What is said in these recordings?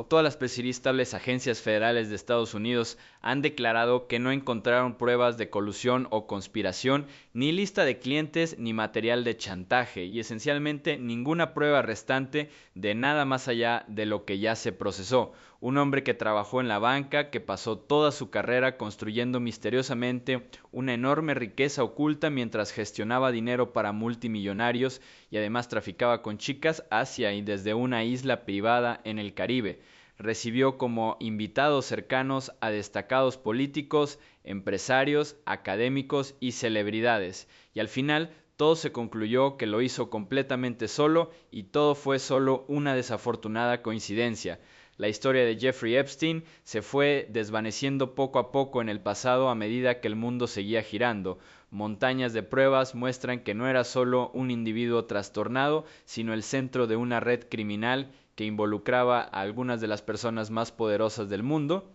todas las principales agencias federales de Estados Unidos han declarado que no encontraron pruebas de colusión o conspiración, ni lista de clientes, ni material de chantaje, y esencialmente ninguna prueba restante de nada más allá de lo que ya se procesó. Un hombre que trabajó en la banca, que pasó toda su carrera construyendo misteriosamente una enorme riqueza oculta mientras gestionaba dinero para multimillonarios y además traficaba con chicas hacia y desde una isla privada en el Caribe. Recibió como invitados cercanos a destacados políticos, empresarios, académicos y celebridades. Y al final todo se concluyó que lo hizo completamente solo y todo fue solo una desafortunada coincidencia. La historia de Jeffrey Epstein se fue desvaneciendo poco a poco en el pasado a medida que el mundo seguía girando. Montañas de pruebas muestran que no era solo un individuo trastornado, sino el centro de una red criminal que involucraba a algunas de las personas más poderosas del mundo,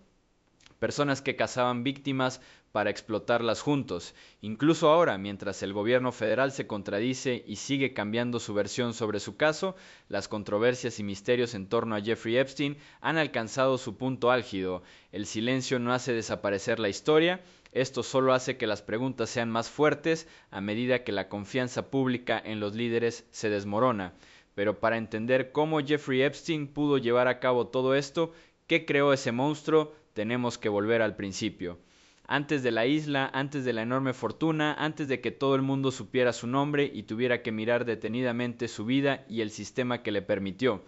personas que cazaban víctimas para explotarlas juntos. Incluso ahora, mientras el gobierno federal se contradice y sigue cambiando su versión sobre su caso, las controversias y misterios en torno a Jeffrey Epstein han alcanzado su punto álgido. El silencio no hace desaparecer la historia, esto solo hace que las preguntas sean más fuertes a medida que la confianza pública en los líderes se desmorona. Pero para entender cómo Jeffrey Epstein pudo llevar a cabo todo esto, ¿qué creó ese monstruo? Tenemos que volver al principio. Antes de la isla, antes de la enorme fortuna, antes de que todo el mundo supiera su nombre y tuviera que mirar detenidamente su vida y el sistema que le permitió.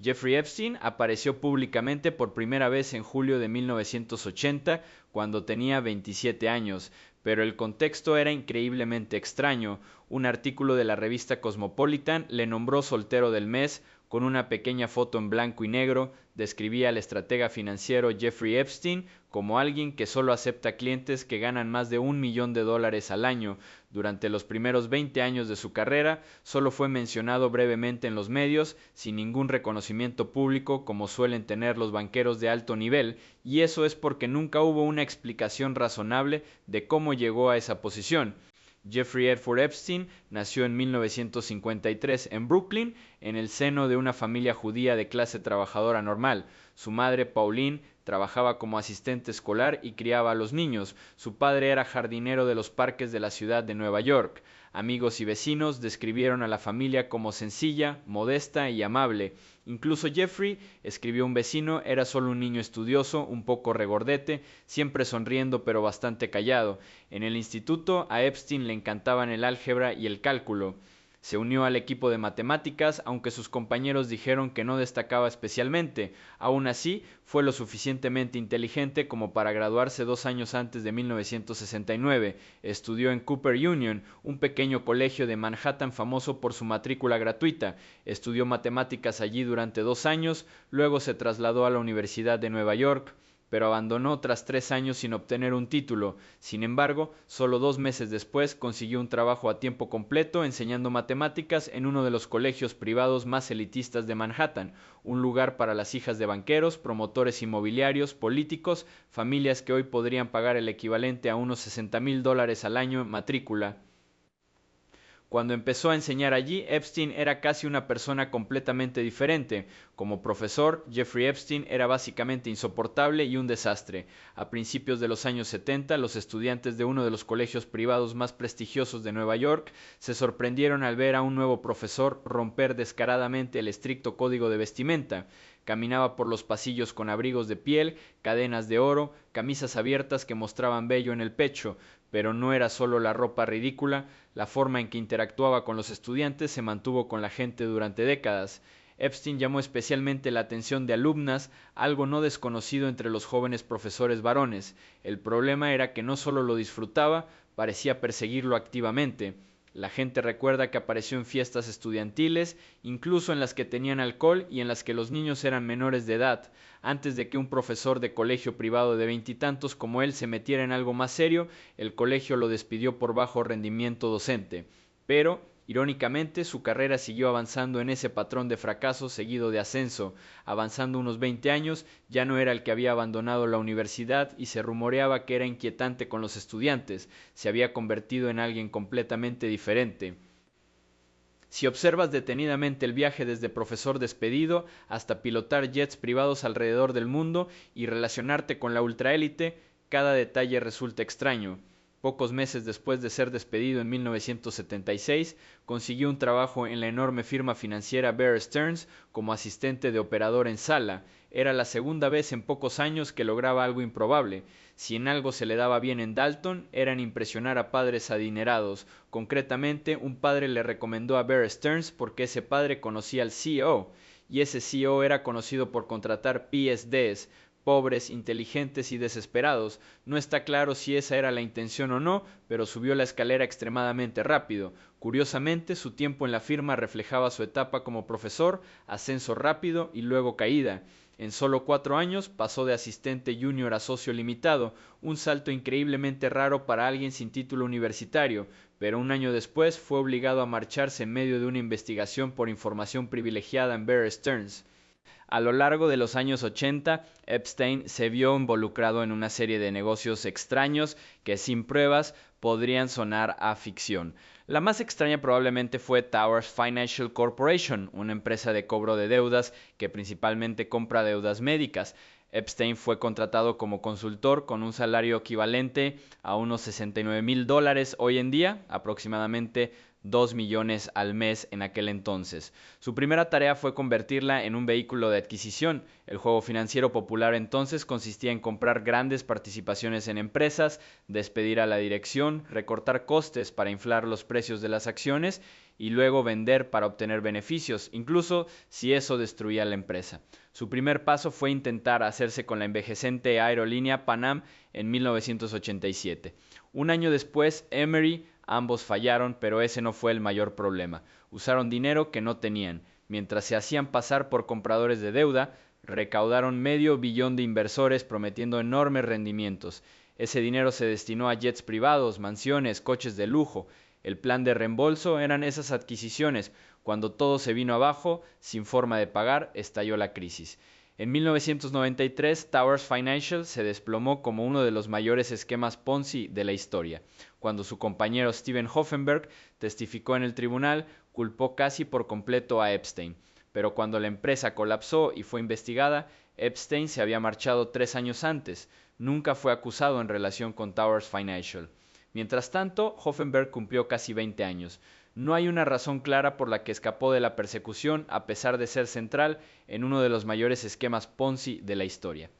Jeffrey Epstein apareció públicamente por primera vez en julio de 1980, cuando tenía 27 años, pero el contexto era increíblemente extraño. Un artículo de la revista Cosmopolitan le nombró soltero del mes, con una pequeña foto en blanco y negro, describía al estratega financiero Jeffrey Epstein como alguien que solo acepta clientes que ganan más de $1 millón al año. Durante los primeros 20 años de su carrera, solo fue mencionado brevemente en los medios, sin ningún reconocimiento público como suelen tener los banqueros de alto nivel, y eso es porque nunca hubo una explicación razonable de cómo llegó a esa posición. Jeffrey Edward Epstein nació en 1953 en Brooklyn, en el seno de una familia judía de clase trabajadora normal. Su madre, Pauline, trabajaba como asistente escolar y criaba a los niños. Su padre era jardinero de los parques de la ciudad de Nueva York. Amigos y vecinos describieron a la familia como sencilla, modesta y amable. Incluso Jeffrey, escribió un vecino, era solo un niño estudioso, un poco regordete, siempre sonriendo pero bastante callado. En el instituto a Epstein le encantaban el álgebra y el cálculo. Se unió al equipo de matemáticas, aunque sus compañeros dijeron que no destacaba especialmente. Aún así, fue lo suficientemente inteligente como para graduarse 2 años antes de 1969. Estudió en Cooper Union, un pequeño colegio de Manhattan famoso por su matrícula gratuita. Estudió matemáticas allí durante 2 años, luego se trasladó a la Universidad de Nueva York, pero abandonó tras 3 años sin obtener un título. Sin embargo, solo 2 meses después consiguió un trabajo a tiempo completo enseñando matemáticas en uno de los colegios privados más elitistas de Manhattan, un lugar para las hijas de banqueros, promotores inmobiliarios, políticos, familias que hoy podrían pagar el equivalente a unos $60,000 al año en matrícula. Cuando empezó a enseñar allí, Epstein era casi una persona completamente diferente. Como profesor, Jeffrey Epstein era básicamente insoportable y un desastre. A principios de los años 70, los estudiantes de uno de los colegios privados más prestigiosos de Nueva York se sorprendieron al ver a un nuevo profesor romper descaradamente el estricto código de vestimenta. Caminaba por los pasillos con abrigos de piel, cadenas de oro, camisas abiertas que mostraban vello en el pecho, pero no era solo la ropa ridícula, la forma en que interactuaba con los estudiantes se mantuvo con la gente durante décadas. Epstein llamó especialmente la atención de alumnas, algo no desconocido entre los jóvenes profesores varones. El problema era que no solo lo disfrutaba, parecía perseguirlo activamente. La gente recuerda que apareció en fiestas estudiantiles, incluso en las que tenían alcohol y en las que los niños eran menores de edad. Antes de que un profesor de colegio privado de veintitantos como él se metiera en algo más serio, el colegio lo despidió por bajo rendimiento docente. Pero, irónicamente, su carrera siguió avanzando en ese patrón de fracaso seguido de ascenso. Avanzando unos 20 años, ya no era el que había abandonado la universidad y se rumoreaba que era inquietante con los estudiantes. Se había convertido en alguien completamente diferente. Si observas detenidamente el viaje desde profesor despedido hasta pilotar jets privados alrededor del mundo y relacionarte con la ultraélite, cada detalle resulta extraño. Pocos meses después de ser despedido en 1976, consiguió un trabajo en la enorme firma financiera Bear Stearns como asistente de operador en sala. Era la segunda vez en pocos años que lograba algo improbable. Si en algo se le daba bien en Dalton, era en impresionar a padres adinerados. Concretamente, un padre le recomendó a Bear Stearns porque ese padre conocía al CEO, y ese CEO era conocido por contratar PhDs, pobres, inteligentes y desesperados. No está claro si esa era la intención o no, pero subió la escalera extremadamente rápido. Curiosamente, su tiempo en la firma reflejaba su etapa como profesor, ascenso rápido y luego caída. En solo 4 años pasó de asistente junior a socio limitado, un salto increíblemente raro para alguien sin título universitario, pero un año después fue obligado a marcharse en medio de una investigación por información privilegiada en Bear Stearns. A lo largo de los años 80, Epstein se vio involucrado en una serie de negocios extraños que sin pruebas podrían sonar a ficción. La más extraña probablemente fue Towers Financial Corporation, una empresa de cobro de deudas que principalmente compra deudas médicas. Epstein fue contratado como consultor con un salario equivalente a unos $69,000 hoy en día, aproximadamente 2 millones al mes en aquel entonces. Su primera tarea fue convertirla en un vehículo de adquisición. El juego financiero popular entonces consistía en comprar grandes participaciones en empresas, despedir a la dirección, recortar costes para inflar los precios de las acciones y luego vender para obtener beneficios, incluso si eso destruía la empresa. Su primer paso fue intentar hacerse con la envejecente aerolínea Pan Am en 1987. Un año después, Emery. Ambos fallaron, pero ese no fue el mayor problema. Usaron dinero que no tenían. Mientras se hacían pasar por compradores de deuda, recaudaron $500 millones de inversores prometiendo enormes rendimientos. Ese dinero se destinó a jets privados, mansiones, coches de lujo. El plan de reembolso eran esas adquisiciones. Cuando todo se vino abajo, sin forma de pagar, estalló la crisis. En 1993, Towers Financial se desplomó como uno de los mayores esquemas Ponzi de la historia. Cuando su compañero Steven Hoffenberg testificó en el tribunal, culpó casi por completo a Epstein. Pero cuando la empresa colapsó y fue investigada, Epstein se había marchado 3 años antes. Nunca fue acusado en relación con Towers Financial. Mientras tanto, Hoffenberg cumplió casi 20 años. No hay una razón clara por la que escapó de la persecución a pesar de ser central en uno de los mayores esquemas Ponzi de la historia.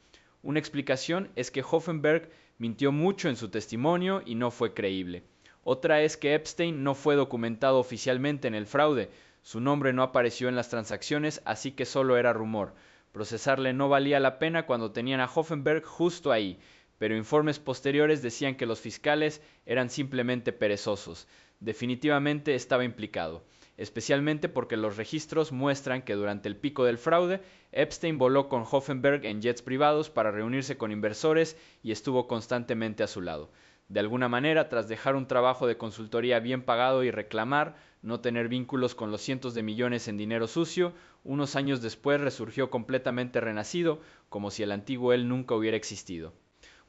Una explicación es que Hoffenberg mintió mucho en su testimonio y no fue creíble. Otra es que Epstein no fue documentado oficialmente en el fraude. Su nombre no apareció en las transacciones, así que solo era rumor. Procesarle no valía la pena cuando tenían a Hoffenberg justo ahí, pero informes posteriores decían que los fiscales eran simplemente perezosos. Definitivamente estaba implicado, especialmente porque los registros muestran que durante el pico del fraude, Epstein voló con Hoffenberg en jets privados para reunirse con inversores y estuvo constantemente a su lado. De alguna manera, tras dejar un trabajo de consultoría bien pagado y reclamar no tener vínculos con los cientos de millones en dinero sucio, unos años después resurgió completamente renacido, como si el antiguo él nunca hubiera existido.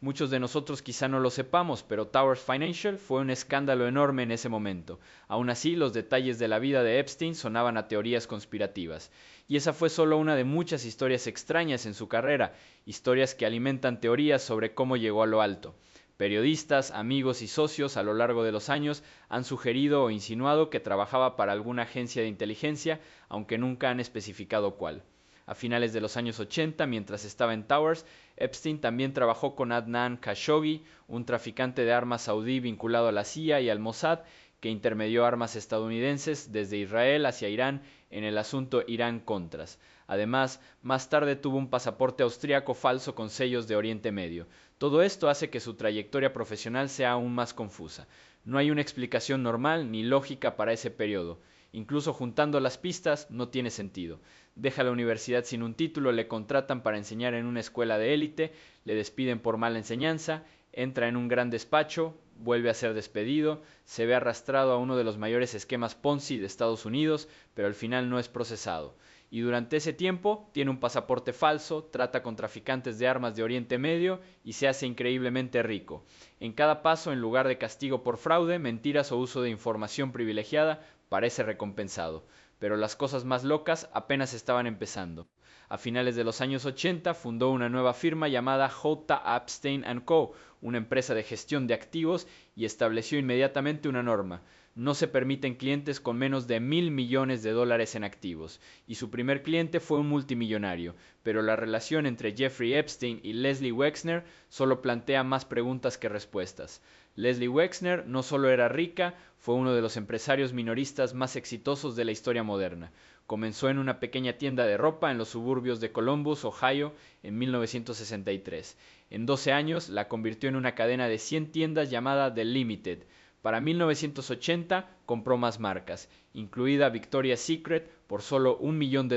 Muchos de nosotros quizá no lo sepamos, pero Towers Financial fue un escándalo enorme en ese momento. Aún así, los detalles de la vida de Epstein sonaban a teorías conspirativas. Y esa fue solo una de muchas historias extrañas en su carrera, historias que alimentan teorías sobre cómo llegó a lo alto. Periodistas, amigos y socios a lo largo de los años han sugerido o insinuado que trabajaba para alguna agencia de inteligencia, aunque nunca han especificado cuál. A finales de los años 80, mientras estaba en Towers, Epstein también trabajó con Adnan Khashoggi, un traficante de armas saudí vinculado a la CIA y al Mossad, que intermedió armas estadounidenses desde Israel hacia Irán en el asunto Irán-Contras. Además, más tarde tuvo un pasaporte austriaco falso con sellos de Oriente Medio. Todo esto hace que su trayectoria profesional sea aún más confusa. No hay una explicación normal ni lógica para ese periodo. Incluso juntando las pistas no tiene sentido. Deja la universidad sin un título, le contratan para enseñar en una escuela de élite, le despiden por mala enseñanza, entra en un gran despacho, vuelve a ser despedido, se ve arrastrado a uno de los mayores esquemas Ponzi de Estados Unidos, pero al final no es procesado. Y durante ese tiempo tiene un pasaporte falso, trata con traficantes de armas de Oriente Medio y se hace increíblemente rico. En cada paso, en lugar de castigo por fraude, mentiras o uso de información privilegiada, parece recompensado, pero las cosas más locas apenas estaban empezando. A finales de los años 80 fundó una nueva firma llamada J. Epstein & Co., una empresa de gestión de activos, y estableció inmediatamente una norma: no se permiten clientes con menos de $1.000 millones en activos, y su primer cliente fue un multimillonario, pero la relación entre Jeffrey Epstein y Leslie Wexner solo plantea más preguntas que respuestas. Leslie Wexner no solo era rica, fue uno de los empresarios minoristas más exitosos de la historia moderna. Comenzó en una pequeña tienda de ropa en los suburbios de Columbus, Ohio, en 1963. En 12 años la convirtió en una cadena de 100 tiendas llamada The Limited. Para 1980 compró más marcas, incluida Victoria's Secret, por solo $1 millón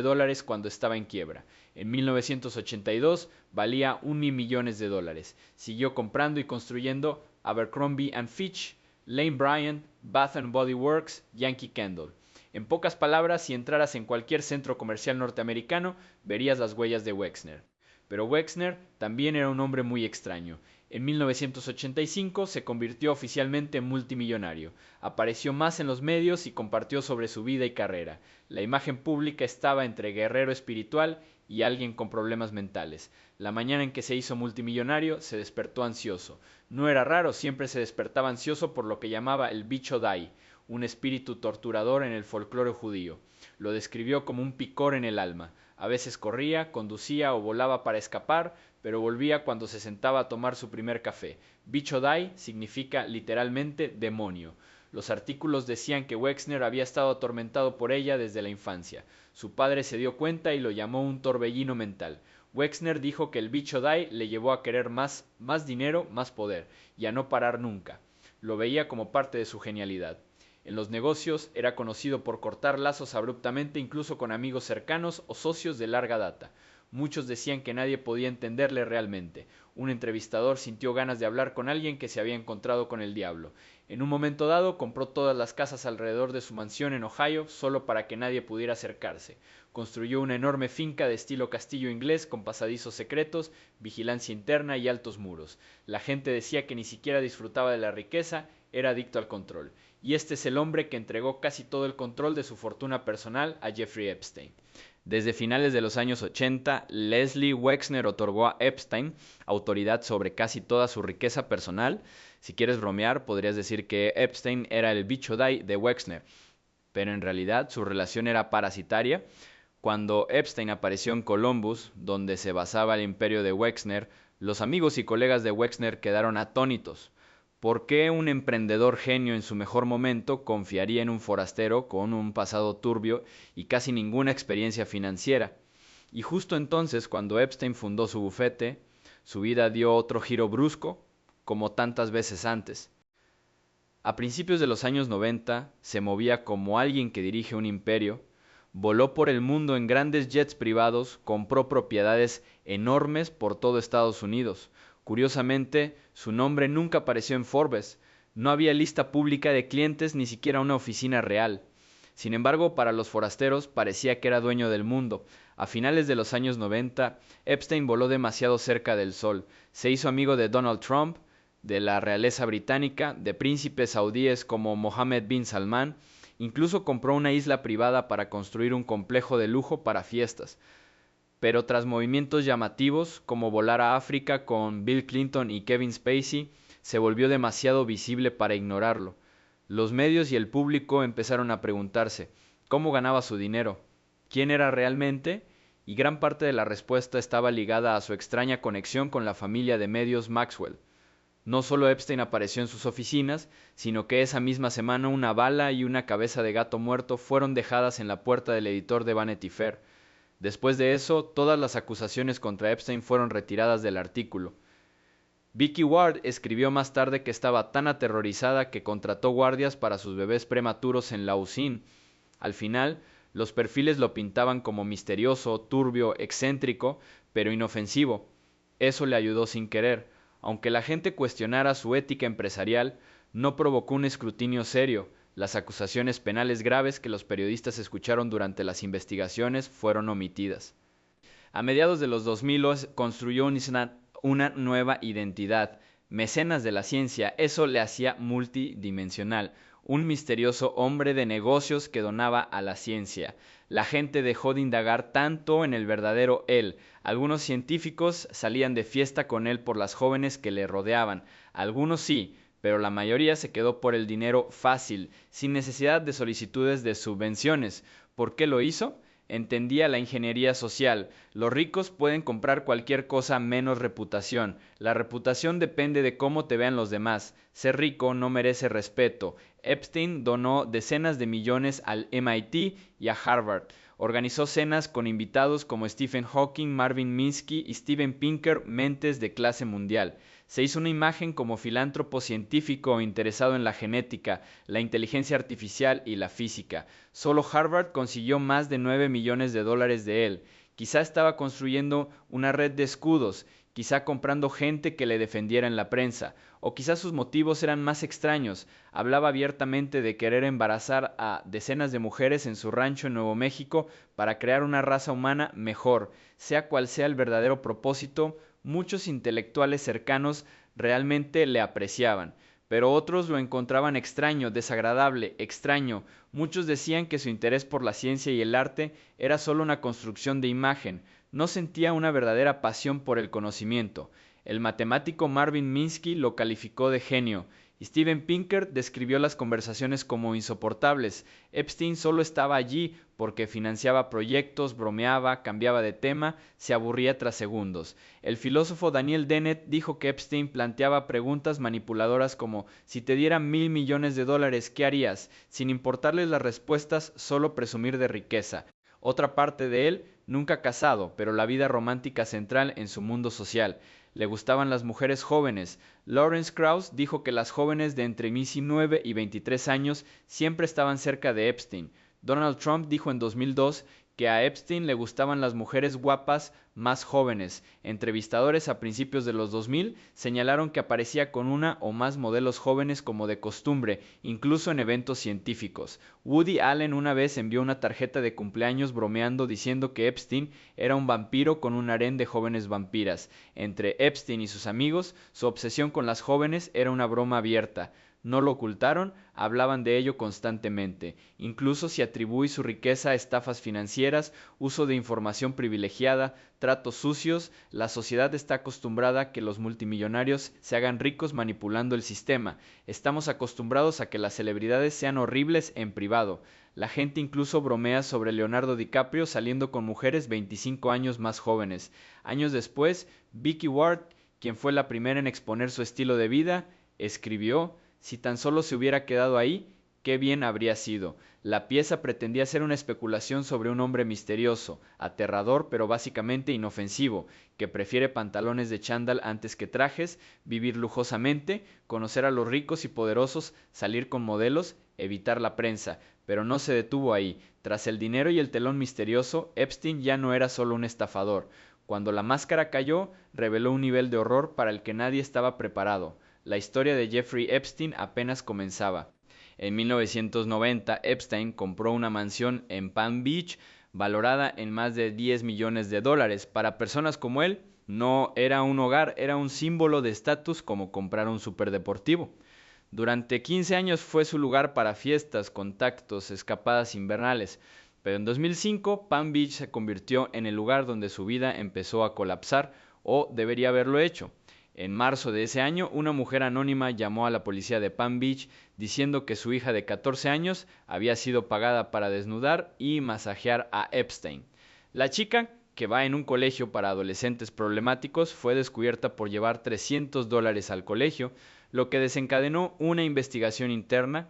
cuando estaba en quiebra. En 1982 valía $1.000 millones. Siguió comprando y construyendo Abercrombie & Fitch, Lane Bryant, Bath & Body Works, Yankee Candle. En pocas palabras, si entraras en cualquier centro comercial norteamericano, verías las huellas de Wexner. Pero Wexner también era un hombre muy extraño. En 1985 se convirtió oficialmente en multimillonario. Apareció más en los medios y compartió sobre su vida y carrera. La imagen pública estaba entre guerrero espiritual y alguien con problemas mentales. La mañana en que se hizo multimillonario se despertó ansioso. No era raro, siempre se despertaba ansioso por lo que llamaba el bicho Dai, un espíritu torturador en el folclore judío. Lo describió como un picor en el alma. A veces corría, conducía o volaba para escapar, pero volvía cuando se sentaba a tomar su primer café. Bicho Dai significa literalmente demonio. Los artículos decían que Wexner había estado atormentado por ella desde la infancia. Su padre se dio cuenta y lo llamó un torbellino mental. Wexner dijo que el bicho Dai le llevó a querer más dinero, más poder, y a no parar nunca. Lo veía como parte de su genialidad. En los negocios era conocido por cortar lazos abruptamente incluso con amigos cercanos o socios de larga data. Muchos decían que nadie podía entenderle realmente. Un entrevistador sintió ganas de hablar con alguien que se había encontrado con el diablo. En un momento dado compró todas las casas alrededor de su mansión en Ohio solo para que nadie pudiera acercarse. Construyó una enorme finca de estilo castillo inglés con pasadizos secretos, vigilancia interna y altos muros. La gente decía que ni siquiera disfrutaba de la riqueza, era adicto al control. Y este es el hombre que entregó casi todo el control de su fortuna personal a Jeffrey Epstein. Desde finales de los años 80, Leslie Wexner otorgó a Epstein autoridad sobre casi toda su riqueza personal. Si quieres bromear, podrías decir que Epstein era el bicho Dai de Wexner, pero en realidad su relación era parasitaria. Cuando Epstein apareció en Columbus, donde se basaba el imperio de Wexner, los amigos y colegas de Wexner quedaron atónitos. ¿Por qué un emprendedor genio en su mejor momento confiaría en un forastero con un pasado turbio y casi ninguna experiencia financiera? Y justo entonces, cuando Epstein fundó su bufete, su vida dio otro giro brusco, como tantas veces antes. A principios de los años 90, se movía como alguien que dirige un imperio, voló por el mundo en grandes jets privados, compró propiedades enormes por todo Estados Unidos. Curiosamente, su nombre nunca apareció en Forbes. No había lista pública de clientes, ni siquiera una oficina real. Sin embargo, para los forasteros parecía que era dueño del mundo. A finales de los años 90, Epstein voló demasiado cerca del sol. Se hizo amigo de Donald Trump, de la realeza británica, de príncipes saudíes como Mohammed bin Salman. Incluso compró una isla privada para construir un complejo de lujo para fiestas. Pero tras movimientos llamativos, como volar a África con Bill Clinton y Kevin Spacey, se volvió demasiado visible para ignorarlo. Los medios y el público empezaron a preguntarse cómo ganaba su dinero, quién era realmente, y gran parte de la respuesta estaba ligada a su extraña conexión con la familia de medios Maxwell. No solo Epstein apareció en sus oficinas, sino que esa misma semana una bala y una cabeza de gato muerto fueron dejadas en la puerta del editor de Vanity Fair. Después de eso, todas las acusaciones contra Epstein fueron retiradas del artículo. Vicky Ward escribió más tarde que estaba tan aterrorizada que contrató guardias para sus bebés prematuros en Lausanne. Al final, los perfiles lo pintaban como misterioso, turbio, excéntrico, pero inofensivo. Eso le ayudó sin querer. Aunque la gente cuestionara su ética empresarial, no provocó un escrutinio serio. Las acusaciones penales graves que los periodistas escucharon durante las investigaciones fueron omitidas. A mediados de los 2000 construyó una nueva identidad, mecenas de la ciencia. Eso le hacía multidimensional, un misterioso hombre de negocios que donaba a la ciencia. La gente dejó de indagar tanto en el verdadero él. Algunos científicos salían de fiesta con él por las jóvenes que le rodeaban. Algunos sí, pero la mayoría se quedó por el dinero fácil, sin necesidad de solicitudes de subvenciones. ¿Por qué lo hizo? Entendía la ingeniería social. Los ricos pueden comprar cualquier cosa menos reputación. La reputación depende de cómo te vean los demás. Ser rico no merece respeto. Epstein donó decenas de millones al MIT y a Harvard. Organizó cenas con invitados como Stephen Hawking, Marvin Minsky y Steven Pinker, mentes de clase mundial. Se hizo una imagen como filántropo científico interesado en la genética, la inteligencia artificial y la física. Solo Harvard consiguió más de 9 millones de dólares de él. Quizá estaba construyendo una red de escudos, quizá comprando gente que le defendiera en la prensa, o quizá sus motivos eran más extraños. Hablaba abiertamente de querer embarazar a decenas de mujeres en su rancho en Nuevo México para crear una raza humana mejor. Sea cual sea el verdadero propósito, muchos intelectuales cercanos realmente le apreciaban, pero otros lo encontraban extraño, desagradable, extraño. Muchos decían que su interés por la ciencia y el arte era solo una construcción de imagen. No sentía una verdadera pasión por el conocimiento. El matemático Marvin Minsky lo calificó de genio, y Steven Pinker describió las conversaciones como insoportables. Epstein solo estaba allí porque financiaba proyectos, bromeaba, cambiaba de tema, se aburría tras segundos. El filósofo Daniel Dennett dijo que Epstein planteaba preguntas manipuladoras como: si te dieran $1.000 millones, ¿qué harías? Sin importarles las respuestas, solo presumir de riqueza. Otra parte de él, nunca casado, pero la vida romántica central en su mundo social. Le gustaban las mujeres jóvenes. Lawrence Krauss dijo que las jóvenes de entre 19 y 23 años siempre estaban cerca de Epstein. Donald Trump dijo en 2002 que a Epstein le gustaban las mujeres guapas más jóvenes. Entrevistadores a principios de los 2000 señalaron que aparecía con una o más modelos jóvenes como de costumbre, incluso en eventos científicos. Woody Allen una vez envió una tarjeta de cumpleaños bromeando diciendo que Epstein era un vampiro con un harén de jóvenes vampiras. Entre Epstein y sus amigos, su obsesión con las jóvenes era una broma abierta. No lo ocultaron, hablaban de ello constantemente. Incluso se atribuye su riqueza a estafas financieras, uso de información privilegiada, tratos sucios. La sociedad está acostumbrada a que los multimillonarios se hagan ricos manipulando el sistema. Estamos acostumbrados a que las celebridades sean horribles en privado. La gente incluso bromea sobre Leonardo DiCaprio saliendo con mujeres 25 años más jóvenes. Años después, Vicky Ward, quien fue la primera en exponer su estilo de vida, escribió: si tan solo se hubiera quedado ahí, qué bien habría sido. La pieza pretendía ser una especulación sobre un hombre misterioso, aterrador pero básicamente inofensivo, que prefiere pantalones de chándal antes que trajes, vivir lujosamente, conocer a los ricos y poderosos, salir con modelos, evitar la prensa. Pero no se detuvo ahí. Tras el dinero y el telón misterioso, Epstein ya no era solo un estafador. Cuando la máscara cayó, reveló un nivel de horror para el que nadie estaba preparado. La historia de Jeffrey Epstein apenas comenzaba. En 1990, Epstein compró una mansión en Palm Beach valorada en más de 10 millones de dólares. Para personas como él, no era un hogar, era un símbolo de estatus como comprar un superdeportivo. Durante 15 años fue su lugar para fiestas, contactos, escapadas invernales. Pero en 2005, Palm Beach se convirtió en el lugar donde su vida empezó a colapsar, o debería haberlo hecho. En marzo de ese año, una mujer anónima llamó a la policía de Palm Beach diciendo que su hija de 14 años había sido pagada para desnudar y masajear a Epstein. La chica, que va en un colegio para adolescentes problemáticos, fue descubierta por llevar $300 al colegio, lo que desencadenó una investigación interna.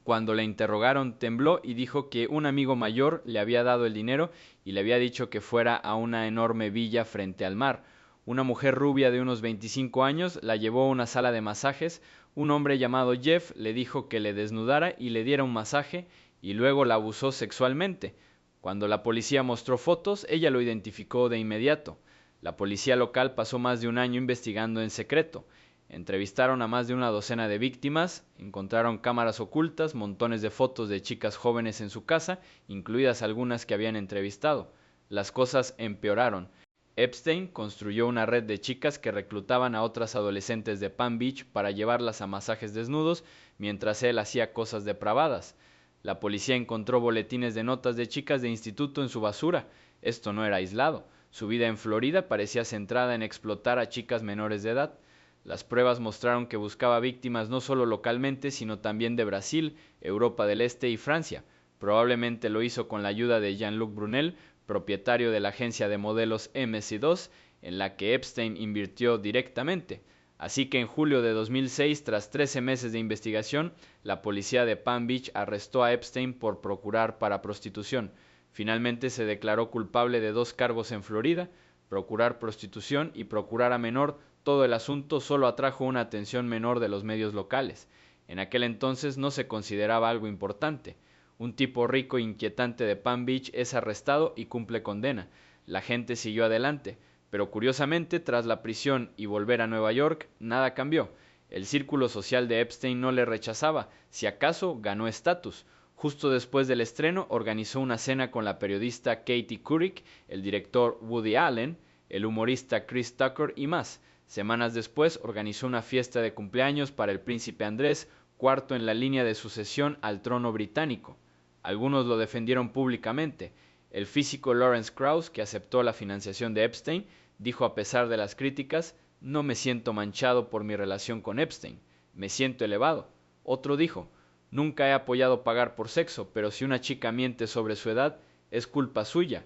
Cuando la interrogaron, tembló y dijo que un amigo mayor le había dado el dinero y le había dicho que fuera a una enorme villa frente al mar. Una mujer rubia de unos 25 años la llevó a una sala de masajes. Un hombre llamado Jeff le dijo que le desnudara y le diera un masaje, y luego la abusó sexualmente. Cuando la policía mostró fotos, ella lo identificó de inmediato. La policía local pasó más de un año investigando en secreto. Entrevistaron a más de una docena de víctimas, encontraron cámaras ocultas, montones de fotos de chicas jóvenes en su casa, incluidas algunas que habían entrevistado. Las cosas empeoraron. Epstein construyó una red de chicas que reclutaban a otras adolescentes de Palm Beach para llevarlas a masajes desnudos mientras él hacía cosas depravadas. La policía encontró boletines de notas de chicas de instituto en su basura. Esto no era aislado. Su vida en Florida parecía centrada en explotar a chicas menores de edad. Las pruebas mostraron que buscaba víctimas no solo localmente, sino también de Brasil, Europa del Este y Francia. Probablemente lo hizo con la ayuda de Jean-Luc Brunel, propietario de la agencia de modelos MC2, en la que Epstein invirtió directamente. Así que en julio de 2006, tras 13 meses de investigación, la policía de Palm Beach arrestó a Epstein por procurar para prostitución. Finalmente se declaró culpable de 2 cargos en Florida, procurar prostitución y procurar a menor. Todo el asunto solo atrajo una atención menor de los medios locales. En aquel entonces no se consideraba algo importante. Un tipo rico e inquietante de Palm Beach es arrestado y cumple condena. La gente siguió adelante, pero curiosamente, tras la prisión y volver a Nueva York, nada cambió. El círculo social de Epstein no le rechazaba, si acaso ganó estatus. Justo después del estreno, organizó una cena con la periodista Katie Couric, el director Woody Allen, el humorista Chris Tucker y más. Semanas después, organizó una fiesta de cumpleaños para el príncipe Andrés, cuarto en la línea de sucesión al trono británico. Algunos lo defendieron públicamente. El físico Lawrence Krauss, que aceptó la financiación de Epstein, dijo a pesar de las críticas: "No me siento manchado por mi relación con Epstein, me siento elevado". Otro dijo: "Nunca he apoyado pagar por sexo, pero si una chica miente sobre su edad, es culpa suya".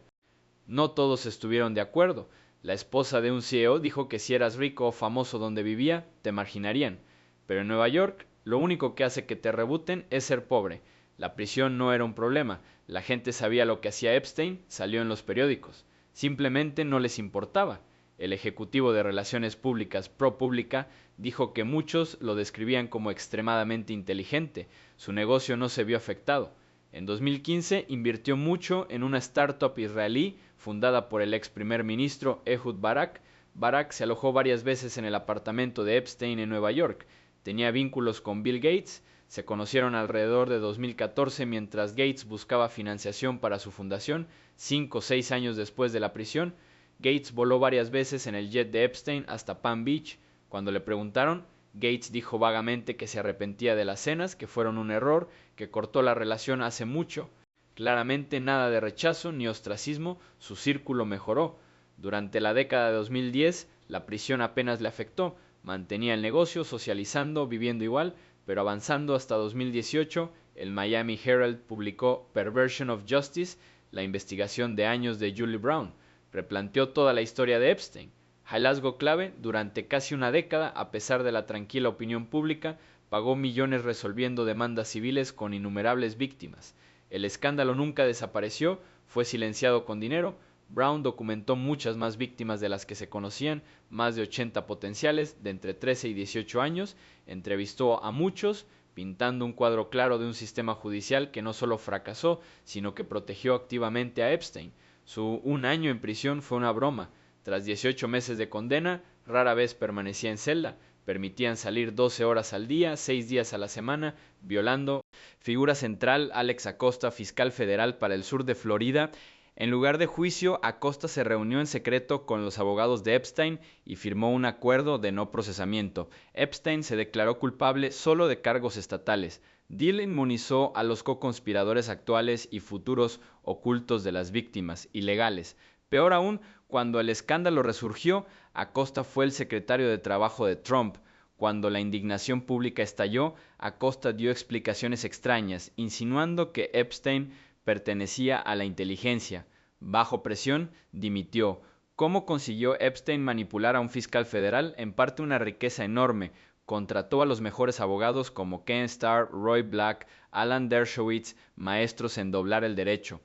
No todos estuvieron de acuerdo. La esposa de un CEO dijo que si eras rico o famoso donde vivía, te marginarían. Pero en Nueva York, lo único que hace que te rebuten es ser pobre. La prisión no era un problema. La gente sabía lo que hacía Epstein, salió en los periódicos. Simplemente no les importaba. El ejecutivo de Relaciones Públicas ProPublica dijo que muchos lo describían como extremadamente inteligente. Su negocio no se vio afectado. En 2015 invirtió mucho en una startup israelí fundada por el ex primer ministro Ehud Barak. Barak se alojó varias veces en el apartamento de Epstein en Nueva York. Tenía vínculos con Bill Gates. Se conocieron alrededor de 2014 mientras Gates buscaba financiación para su fundación. 5 o 6 años después de la prisión, Gates voló varias veces en el jet de Epstein hasta Palm Beach. Cuando le preguntaron, Gates dijo vagamente que se arrepentía de las cenas, que fueron un error, que cortó la relación hace mucho. Claramente nada de rechazo ni ostracismo, su círculo mejoró. Durante la década de 2010, la prisión apenas le afectó. Mantenía el negocio, socializando, viviendo igual, pero avanzando hasta 2018, el Miami Herald publicó Perversion of Justice, la investigación de años de Julie Brown. Replanteó toda la historia de Epstein. Hallazgo clave: durante casi una década, a pesar de la tranquila opinión pública, pagó millones resolviendo demandas civiles con innumerables víctimas. El escándalo nunca desapareció, fue silenciado con dinero. Brown documentó muchas más víctimas de las que se conocían, más de 80 potenciales de entre 13 y 18 años, entrevistó a muchos, pintando un cuadro claro de un sistema judicial que no solo fracasó, sino que protegió activamente a Epstein. Su 1 año en prisión fue una broma. Tras 18 meses de condena, rara vez permanecía en celda. Permitían salir 12 horas al día, 6 días a la semana, violando. Figura central: Alex Acosta, fiscal federal para el sur de Florida. En lugar de juicio, Acosta se reunió en secreto con los abogados de Epstein y firmó un acuerdo de no procesamiento. Epstein se declaró culpable solo de cargos estatales. Deal inmunizó a los co-conspiradores actuales y futuros ocultos de las víctimas, ilegales. Peor aún, cuando el escándalo resurgió, Acosta fue el secretario de Trabajo de Trump. Cuando la indignación pública estalló, Acosta dio explicaciones extrañas, insinuando que Epstein pertenecía a la inteligencia. Bajo presión, dimitió. ¿Cómo consiguió Epstein manipular a un fiscal federal? En parte una riqueza enorme. Contrató a los mejores abogados como Ken Starr, Roy Black, Alan Dershowitz, maestros en doblar el derecho.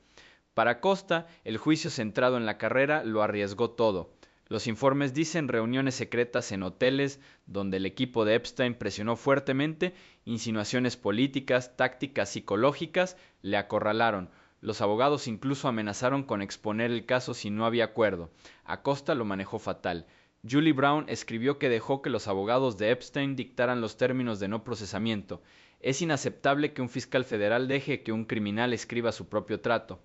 Para Acosta, el juicio centrado en la carrera lo arriesgó todo. Los informes dicen reuniones secretas en hoteles donde el equipo de Epstein presionó fuertemente, insinuaciones políticas, tácticas psicológicas, le acorralaron. Los abogados incluso amenazaron con exponer el caso si no había acuerdo. Acosta lo manejó fatal. Julie Brown escribió que dejó que los abogados de Epstein dictaran los términos de no procesamiento. Es inaceptable que un fiscal federal deje que un criminal escriba su propio trato.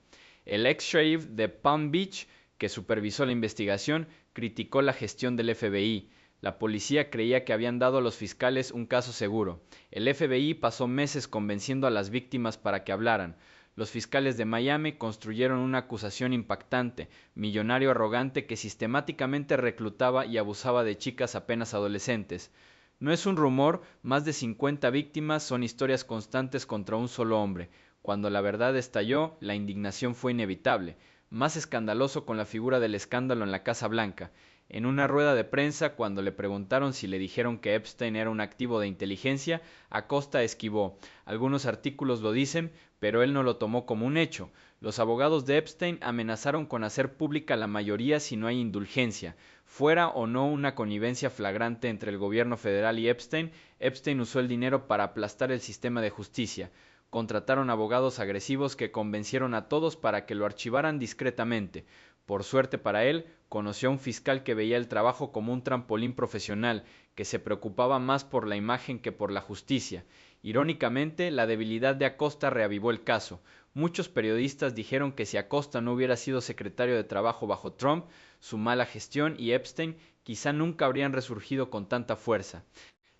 El ex-sheriff de Palm Beach, que supervisó la investigación, criticó la gestión del FBI. La policía creía que habían dado a los fiscales un caso seguro. El FBI pasó meses convenciendo a las víctimas para que hablaran. Los fiscales de Miami construyeron una acusación impactante: millonario arrogante que sistemáticamente reclutaba y abusaba de chicas apenas adolescentes. No es un rumor, más de 50 víctimas son historias constantes contra un solo hombre. Cuando la verdad estalló, la indignación fue inevitable. Más escandaloso con la figura del escándalo en la Casa Blanca. En una rueda de prensa, cuando le preguntaron si le dijeron que Epstein era un activo de inteligencia, Acosta esquivó: algunos artículos lo dicen, pero él no lo tomó como un hecho. Los abogados de Epstein amenazaron con hacer pública la mayoría si no hay indulgencia. Fuera o no una connivencia flagrante entre el gobierno federal y Epstein, Epstein usó el dinero para aplastar el sistema de justicia. Contrataron abogados agresivos que convencieron a todos para que lo archivaran discretamente. Por suerte para él, conoció a un fiscal que veía el trabajo como un trampolín profesional, que se preocupaba más por la imagen que por la justicia. Irónicamente, la debilidad de Acosta reavivó el caso. Muchos periodistas dijeron que si Acosta no hubiera sido secretario de Trabajo bajo Trump, su mala gestión y Epstein quizá nunca habrían resurgido con tanta fuerza.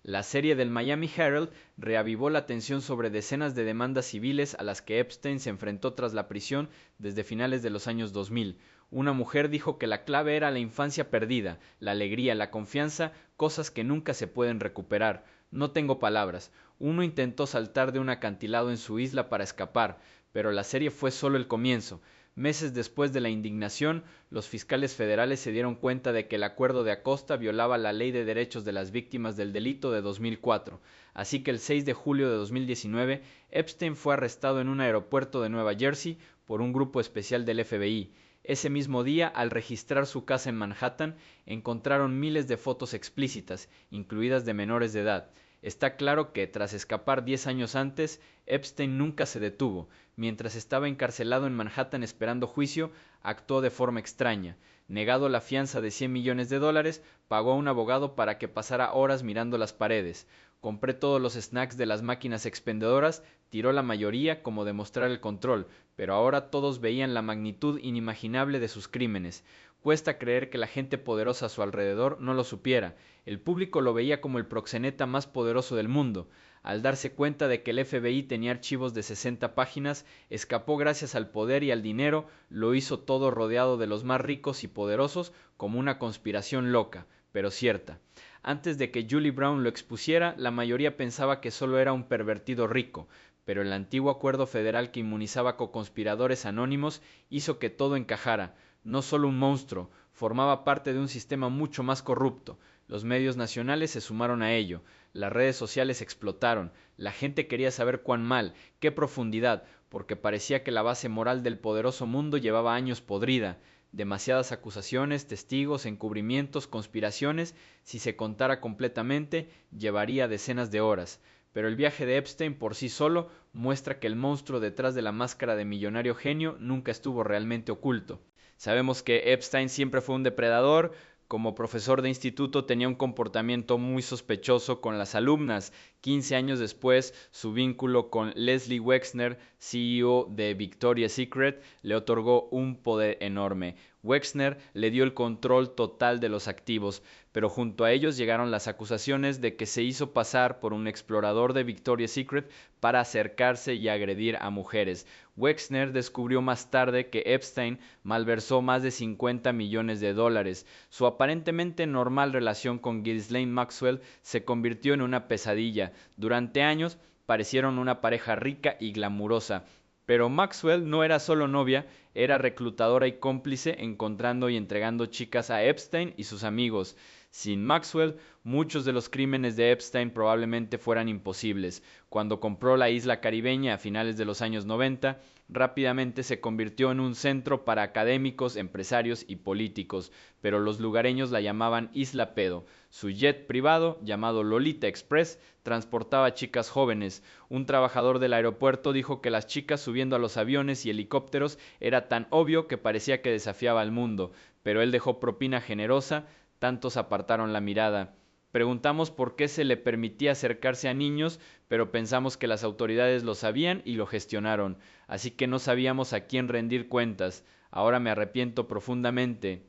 La serie del Miami Herald reavivó la tensión sobre decenas de demandas civiles a las que Epstein se enfrentó tras la prisión desde finales de los años 2000. Una mujer dijo que la clave era la infancia perdida, la alegría, la confianza, cosas que nunca se pueden recuperar. No tengo palabras. Uno intentó saltar de un acantilado en su isla para escapar, pero la serie fue solo el comienzo. Meses después de la indignación, los fiscales federales se dieron cuenta de que el acuerdo de Acosta violaba la Ley de Derechos de las Víctimas del Delito de 2004, así que el 6 de julio de 2019, Epstein fue arrestado en un aeropuerto de Nueva Jersey por un grupo especial del FBI. Ese mismo día, al registrar su casa en Manhattan, encontraron miles de fotos explícitas, incluidas de menores de edad. Está claro que, tras escapar 10 años antes, Epstein nunca se detuvo. Mientras estaba encarcelado en Manhattan esperando juicio, actuó de forma extraña. Negado la fianza de $100 millones, pagó a un abogado para que pasara horas mirando las paredes. Compré todos los snacks de las máquinas expendedoras, tiró la mayoría como demostrar el control, pero ahora todos veían la magnitud inimaginable de sus crímenes. Cuesta creer que la gente poderosa a su alrededor no lo supiera. El público lo veía como el proxeneta más poderoso del mundo. Al darse cuenta de que el FBI tenía archivos de 60 páginas, escapó gracias al poder y al dinero, lo hizo todo rodeado de los más ricos y poderosos, como una conspiración loca, pero cierta. Antes de que Julie Brown lo expusiera, la mayoría pensaba que solo era un pervertido rico, pero el antiguo acuerdo federal que inmunizaba coconspiradores anónimos hizo que todo encajara. No solo un monstruo, formaba parte de un sistema mucho más corrupto. Los medios nacionales se sumaron a ello. Las redes sociales explotaron. La gente quería saber cuán mal, qué profundidad, porque parecía que la base moral del poderoso mundo llevaba años podrida. Demasiadas acusaciones, testigos, encubrimientos, conspiraciones. Si se contara completamente, llevaría decenas de horas. Pero el viaje de Epstein por sí solo muestra que el monstruo detrás de la máscara de millonario genio nunca estuvo realmente oculto. Sabemos que Epstein siempre fue un depredador. Como profesor de instituto tenía un comportamiento muy sospechoso con las alumnas. 15 años después, su vínculo con Leslie Wexner, CEO de Victoria's Secret, le otorgó un poder enorme. Wexner le dio el control total de los activos, pero junto a ellos llegaron las acusaciones de que se hizo pasar por un explorador de Victoria's Secret para acercarse y agredir a mujeres. Wexner descubrió más tarde que Epstein malversó más de $50 millones. Su aparentemente normal relación con Ghislaine Maxwell se convirtió en una pesadilla. Durante años parecieron una pareja rica y glamurosa, pero Maxwell no era solo novia, era reclutadora y cómplice, encontrando y entregando chicas a Epstein y sus amigos. Sin Maxwell, muchos de los crímenes de Epstein probablemente fueran imposibles. Cuando compró la isla caribeña a finales de los años 90, rápidamente se convirtió en un centro para académicos, empresarios y políticos, pero los lugareños la llamaban Isla Pedo. Su jet privado, llamado Lolita Express, transportaba chicas jóvenes. Un trabajador del aeropuerto dijo que las chicas subiendo a los aviones y helicópteros era tan obvio que parecía que desafiaba al mundo, pero él dejó propina generosa. Tantos apartaron la mirada. Preguntamos por qué se le permitía acercarse a niños, pero pensamos que las autoridades lo sabían y lo gestionaron, así que no sabíamos a quién rendir cuentas. Ahora me arrepiento profundamente.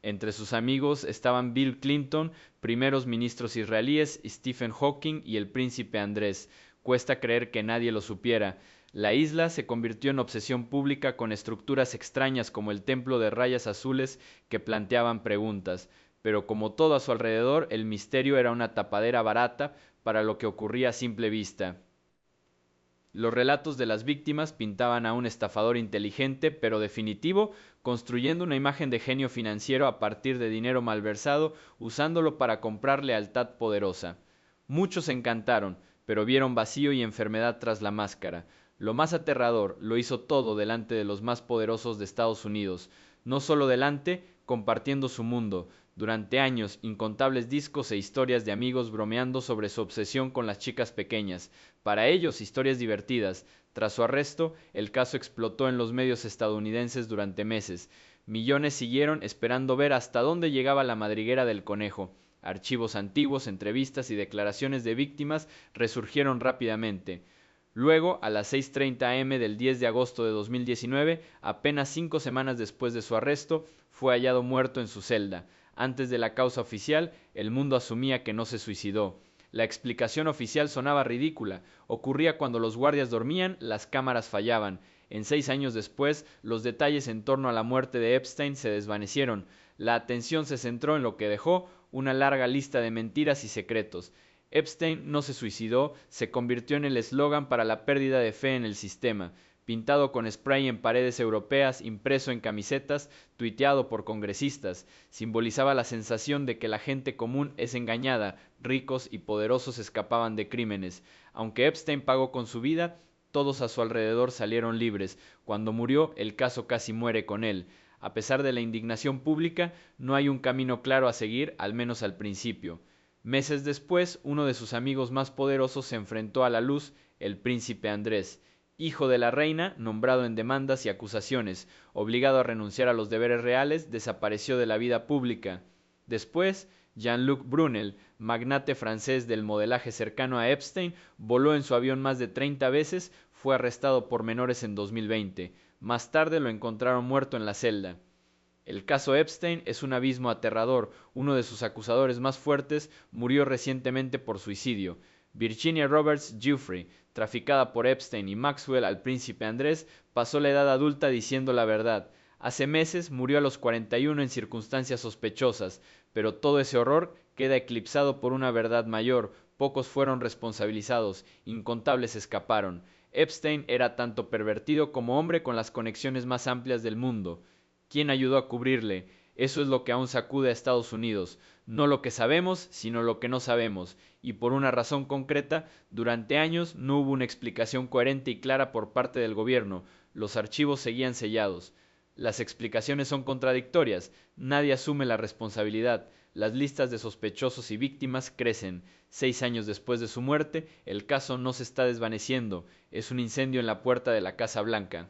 Entre sus amigos estaban Bill Clinton, primeros ministros israelíes, Stephen Hawking y el príncipe Andrés. Cuesta creer que nadie lo supiera. La isla se convirtió en obsesión pública con estructuras extrañas como el templo de rayas azules que planteaban preguntas. Pero como todo a su alrededor, el misterio era una tapadera barata para lo que ocurría a simple vista. Los relatos de las víctimas pintaban a un estafador inteligente pero definitivo, construyendo una imagen de genio financiero a partir de dinero malversado, usándolo para comprar lealtad poderosa. Muchos se encantaron, pero vieron vacío y enfermedad tras la máscara. Lo más aterrador, lo hizo todo delante de los más poderosos de Estados Unidos. No solo delante, compartiendo su mundo. Durante años, incontables discos e historias de amigos bromeando sobre su obsesión con las chicas pequeñas. Para ellos, historias divertidas. Tras su arresto, el caso explotó en los medios estadounidenses durante meses. Millones siguieron esperando ver hasta dónde llegaba la madriguera del conejo. Archivos antiguos, entrevistas y declaraciones de víctimas resurgieron rápidamente. Luego, a las 6:30 am del 10 de agosto de 2019, apenas 5 semanas después de su arresto, fue hallado muerto en su celda. Antes de la causa oficial, el mundo asumía que no se suicidó. La explicación oficial sonaba ridícula. Ocurría cuando los guardias dormían, las cámaras fallaban. En 6 años después, los detalles en torno a la muerte de Epstein se desvanecieron. La atención se centró en lo que dejó, una larga lista de mentiras y secretos. Epstein no se suicidó, se convirtió en el eslogan para la pérdida de fe en el sistema. Pintado con spray en paredes europeas, impreso en camisetas, tuiteado por congresistas, simbolizaba la sensación de que la gente común es engañada, ricos y poderosos escapaban de crímenes. Aunque Epstein pagó con su vida, todos a su alrededor salieron libres. Cuando murió, el caso casi muere con él. A pesar de la indignación pública, no hay un camino claro a seguir, al menos al principio. Meses después, uno de sus amigos más poderosos se enfrentó a la luz, el príncipe Andrés. Hijo de la reina, nombrado en demandas y acusaciones, obligado a renunciar a los deberes reales, desapareció de la vida pública. Después, Jean-Luc Brunel, magnate francés del modelaje cercano a Epstein, voló en su avión más de 30 veces, fue arrestado por menores en 2020. Más tarde lo encontraron muerto en la celda. El caso Epstein es un abismo aterrador. Uno de sus acusadores más fuertes murió recientemente por suicidio. Virginia Roberts Giuffre, traficada por Epstein y Maxwell al príncipe Andrés, pasó la edad adulta diciendo la verdad. Hace meses murió a los 41 en circunstancias sospechosas, pero todo ese horror queda eclipsado por una verdad mayor. Pocos fueron responsabilizados, incontables escaparon. Epstein era tanto pervertido como hombre con las conexiones más amplias del mundo. ¿Quién ayudó a cubrirle? Eso es lo que aún sacude a Estados Unidos. No lo que sabemos, sino lo que no sabemos. Y por una razón concreta, durante años no hubo una explicación coherente y clara por parte del gobierno. Los archivos seguían sellados. Las explicaciones son contradictorias. Nadie asume la responsabilidad. Las listas de sospechosos y víctimas crecen. 6 años después de su muerte, el caso no se está desvaneciendo. Es un incendio en la puerta de la Casa Blanca.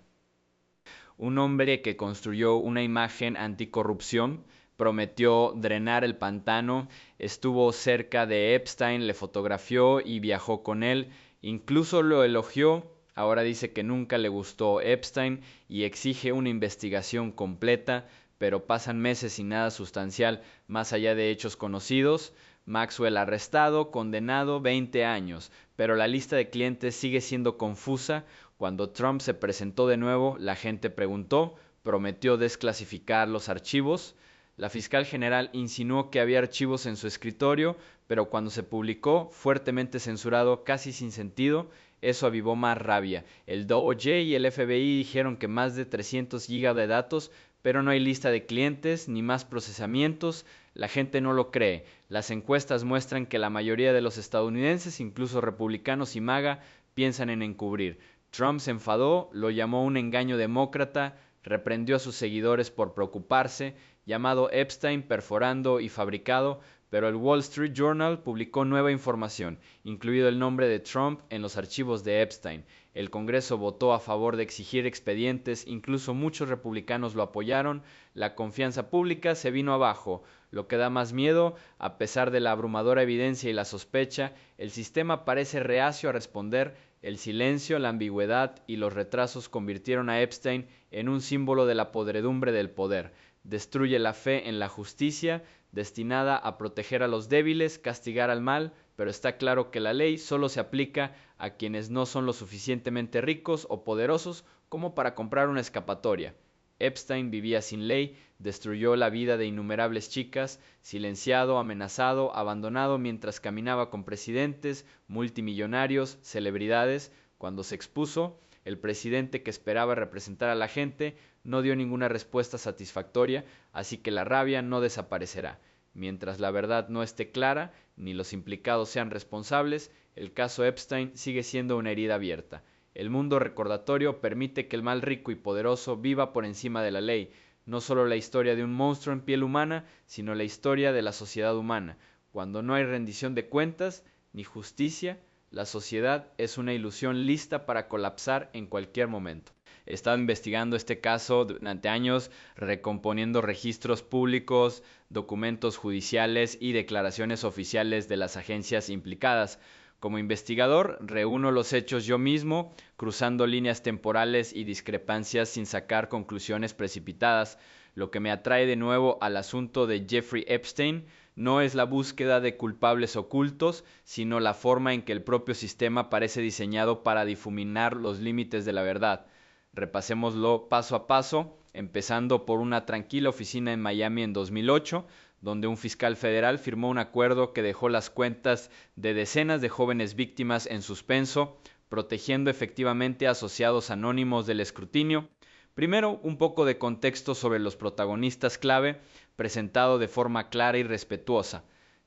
Un hombre que construyó una imagen anticorrupción, prometió drenar el pantano, estuvo cerca de Epstein, le fotografió y viajó con él, incluso lo elogió. Ahora dice que nunca le gustó Epstein y exige una investigación completa, pero pasan meses sin nada sustancial más allá de hechos conocidos. Maxwell arrestado, condenado 20 años, pero la lista de clientes sigue siendo confusa. Cuando Trump se presentó de nuevo, la gente preguntó, prometió desclasificar los archivos. La fiscal general insinuó que había archivos en su escritorio, pero cuando se publicó, fuertemente censurado, casi sin sentido, eso avivó más rabia. El DOJ y el FBI dijeron que más de 300 gigas de datos, pero no hay lista de clientes ni más procesamientos. La gente no lo cree. Las encuestas muestran que la mayoría de los estadounidenses, incluso republicanos y MAGA, piensan en encubrir. Trump se enfadó, lo llamó un engaño demócrata, reprendió a sus seguidores por preocuparse, llamado Epstein perforando y fabricado, pero el Wall Street Journal publicó nueva información, incluido el nombre de Trump en los archivos de Epstein. El Congreso votó a favor de exigir expedientes, incluso muchos republicanos lo apoyaron. La confianza pública se vino abajo. Lo que da más miedo, a pesar de la abrumadora evidencia y la sospecha, el sistema parece reacio a responder. El silencio, la ambigüedad y los retrasos convirtieron a Epstein en un símbolo de la podredumbre del poder. Destruye la fe en la justicia, destinada a proteger a los débiles, castigar al mal, pero está claro que la ley solo se aplica a quienes no son lo suficientemente ricos o poderosos como para comprar una escapatoria. Epstein vivía sin ley, destruyó la vida de innumerables chicas, silenciado, amenazado, abandonado mientras caminaba con presidentes, multimillonarios, celebridades. Cuando se expuso, el presidente que esperaba representar a la gente no dio ninguna respuesta satisfactoria, así que la rabia no desaparecerá. Mientras la verdad no esté clara, ni los implicados sean responsables, el caso Epstein sigue siendo una herida abierta. El mundo recordatorio permite que el mal rico y poderoso viva por encima de la ley, no solo la historia de un monstruo en piel humana, sino la historia de la sociedad humana. Cuando no hay rendición de cuentas ni justicia, la sociedad es una ilusión lista para colapsar en cualquier momento. He estado investigando este caso durante años, recomponiendo registros públicos, documentos judiciales y declaraciones oficiales de las agencias implicadas. Como investigador, reúno los hechos yo mismo, cruzando líneas temporales y discrepancias sin sacar conclusiones precipitadas. Lo que me atrae de nuevo al asunto de Jeffrey Epstein no es la búsqueda de culpables ocultos, sino la forma en que el propio sistema parece diseñado para difuminar los límites de la verdad. Repasémoslo paso a paso, empezando por una tranquila oficina en Miami en 2008, donde un fiscal federal firmó un acuerdo que dejó las cuentas de decenas de jóvenes víctimas en suspenso, protegiendo efectivamente a asociados anónimos del escrutinio. Primero, un poco de contexto sobre los protagonistas clave, presentado de forma clara y respetuosa.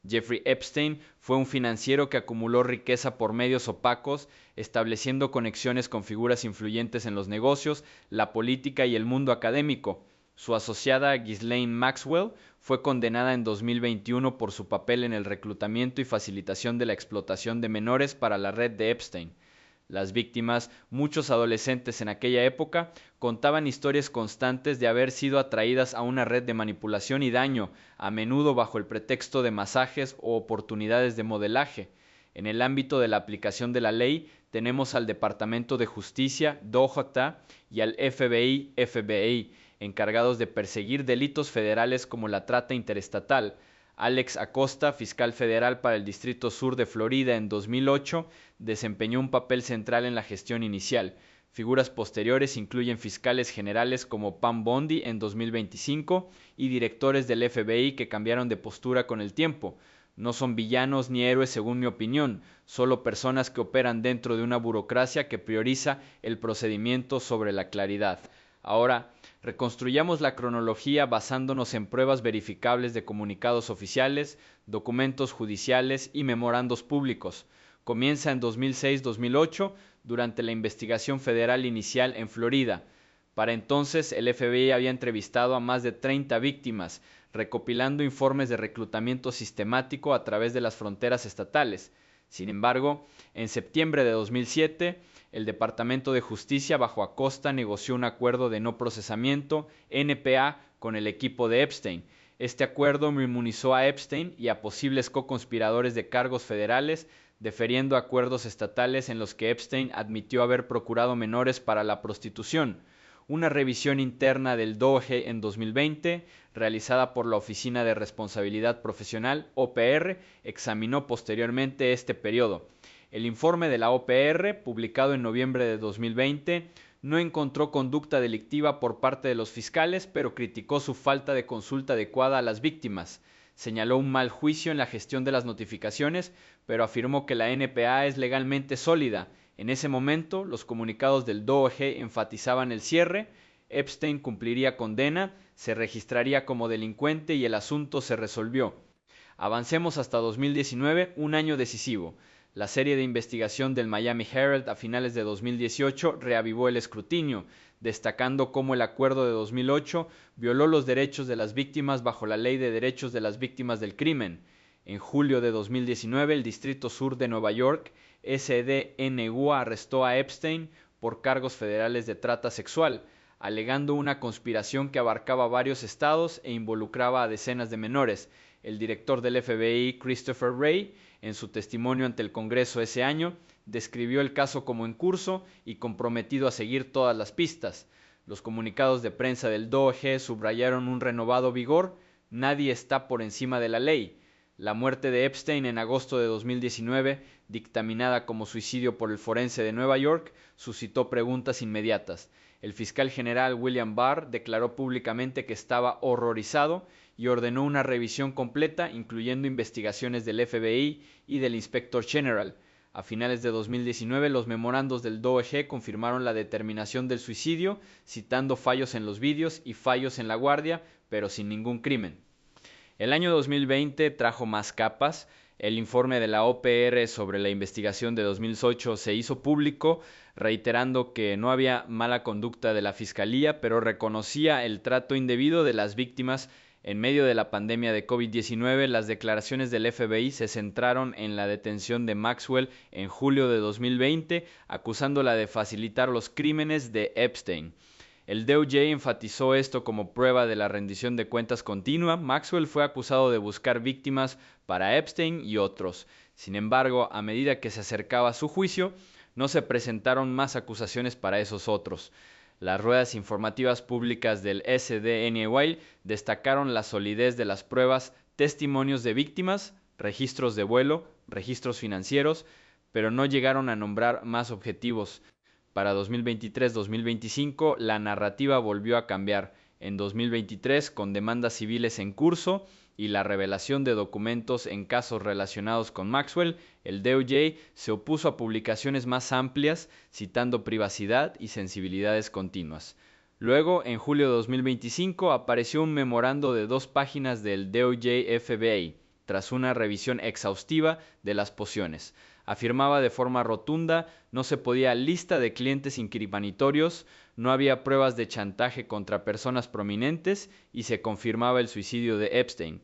Jeffrey Epstein fue un financiero que acumuló riqueza por medios opacos, estableciendo conexiones con figuras influyentes en los negocios, la política y el mundo académico. Su asociada Ghislaine Maxwell fue condenada en 2021 por su papel en el reclutamiento y facilitación de la explotación de menores para la red de Epstein. Las víctimas, muchos adolescentes en aquella época, contaban historias constantes de haber sido atraídas a una red de manipulación y daño, a menudo bajo el pretexto de masajes o oportunidades de modelaje. En el ámbito de la aplicación de la ley, tenemos al Departamento de Justicia, DOJ, y al FBI, encargados de perseguir delitos federales como la trata interestatal. Alex Acosta, fiscal federal para el Distrito Sur de Florida en 2008, desempeñó un papel central en la gestión inicial. Figuras posteriores incluyen fiscales generales como Pam Bondi en 2025 y directores del FBI que cambiaron de postura con el tiempo. No son villanos ni héroes según mi opinión, solo personas que operan dentro de una burocracia que prioriza el procedimiento sobre la claridad. Ahora, reconstruyamos la cronología basándonos en pruebas verificables de comunicados oficiales, documentos judiciales y memorandos públicos. Comienza en 2006-2008 durante la investigación federal inicial en Florida. Para entonces, el FBI había entrevistado a más de 30 víctimas, recopilando informes de reclutamiento sistemático a través de las fronteras estatales. Sin embargo, en septiembre de 2007, el Departamento de Justicia bajo Acosta negoció un acuerdo de no procesamiento, NPA, con el equipo de Epstein. Este acuerdo inmunizó a Epstein y a posibles co-conspiradores de cargos federales, deferiendo acuerdos estatales en los que Epstein admitió haber procurado menores para la prostitución. Una revisión interna del DOJ en 2020, realizada por la Oficina de Responsabilidad Profesional, OPR, examinó posteriormente este periodo. El informe de la OPR, publicado en noviembre de 2020, no encontró conducta delictiva por parte de los fiscales, pero criticó su falta de consulta adecuada a las víctimas. Señaló un mal juicio en la gestión de las notificaciones, pero afirmó que la NPA es legalmente sólida. En ese momento, los comunicados del DOJ enfatizaban el cierre, Epstein cumpliría condena, se registraría como delincuente y el asunto se resolvió. Avancemos hasta 2019, un año decisivo. La serie de investigación del Miami Herald a finales de 2018 reavivó el escrutinio, destacando cómo el acuerdo de 2008 violó los derechos de las víctimas bajo la Ley de Derechos de las Víctimas del Crimen. En julio de 2019, el Distrito Sur de Nueva York, SDNU, arrestó a Epstein por cargos federales de trata sexual, alegando una conspiración que abarcaba varios estados e involucraba a decenas de menores. El director del FBI, Christopher Wray, en su testimonio ante el Congreso ese año, describió el caso como en curso y comprometido a seguir todas las pistas. Los comunicados de prensa del DOJ subrayaron un renovado vigor: nadie está por encima de la ley. La muerte de Epstein en agosto de 2019, dictaminada como suicidio por el forense de Nueva York, suscitó preguntas inmediatas. El fiscal general William Barr declaró públicamente que estaba horrorizado y ordenó una revisión completa, incluyendo investigaciones del FBI y del Inspector General. A finales de 2019, los memorandos del DOJ confirmaron la determinación del suicidio, citando fallos en los vídeos y fallos en la guardia, pero sin ningún crimen. El año 2020 trajo más capas. El informe de la OPR sobre la investigación de 2008 se hizo público, reiterando que no había mala conducta de la Fiscalía, pero reconocía el trato indebido de las víctimas. En medio de la pandemia de COVID-19, las declaraciones del FBI se centraron en la detención de Maxwell en julio de 2020, acusándola de facilitar los crímenes de Epstein. El DOJ enfatizó esto como prueba de la rendición de cuentas continua. Maxwell fue acusado de buscar víctimas para Epstein y otros. Sin embargo, a medida que se acercaba su juicio, no se presentaron más acusaciones para esos otros. Las ruedas informativas públicas del SDNY destacaron la solidez de las pruebas, testimonios de víctimas, registros de vuelo, registros financieros, pero no llegaron a nombrar más objetivos. Para 2023-2025, la narrativa volvió a cambiar. En 2023, con demandas civiles en curso y la revelación de documentos en casos relacionados con Maxwell, el DOJ se opuso a publicaciones más amplias, citando privacidad y sensibilidades continuas. Luego, en julio de 2025, apareció un memorando de 2 páginas del DOJ-FBI, tras una revisión exhaustiva de las posiciones. Afirmaba de forma rotunda: no se podía lista de clientes incriminatorios, no había pruebas de chantaje contra personas prominentes y se confirmaba el suicidio de Epstein.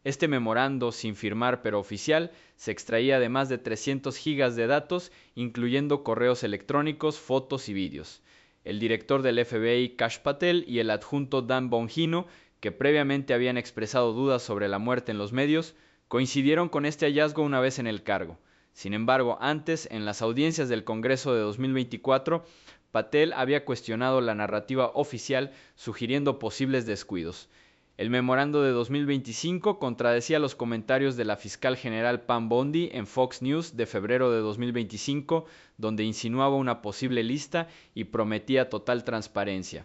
Este memorando, sin firmar pero oficial, se extraía de más de 300 gigas de datos, incluyendo correos electrónicos, fotos y vídeos. El director del FBI, Kash Patel, y el adjunto Dan Bongino, que previamente habían expresado dudas sobre la muerte en los medios, coincidieron con este hallazgo una vez en el cargo. Sin embargo, antes, en las audiencias del Congreso de 2024, Patel había cuestionado la narrativa oficial, sugiriendo posibles descuidos. El memorando de 2025 contradecía los comentarios de la fiscal general Pam Bondi en Fox News de febrero de 2025, donde insinuaba una posible lista y prometía total transparencia.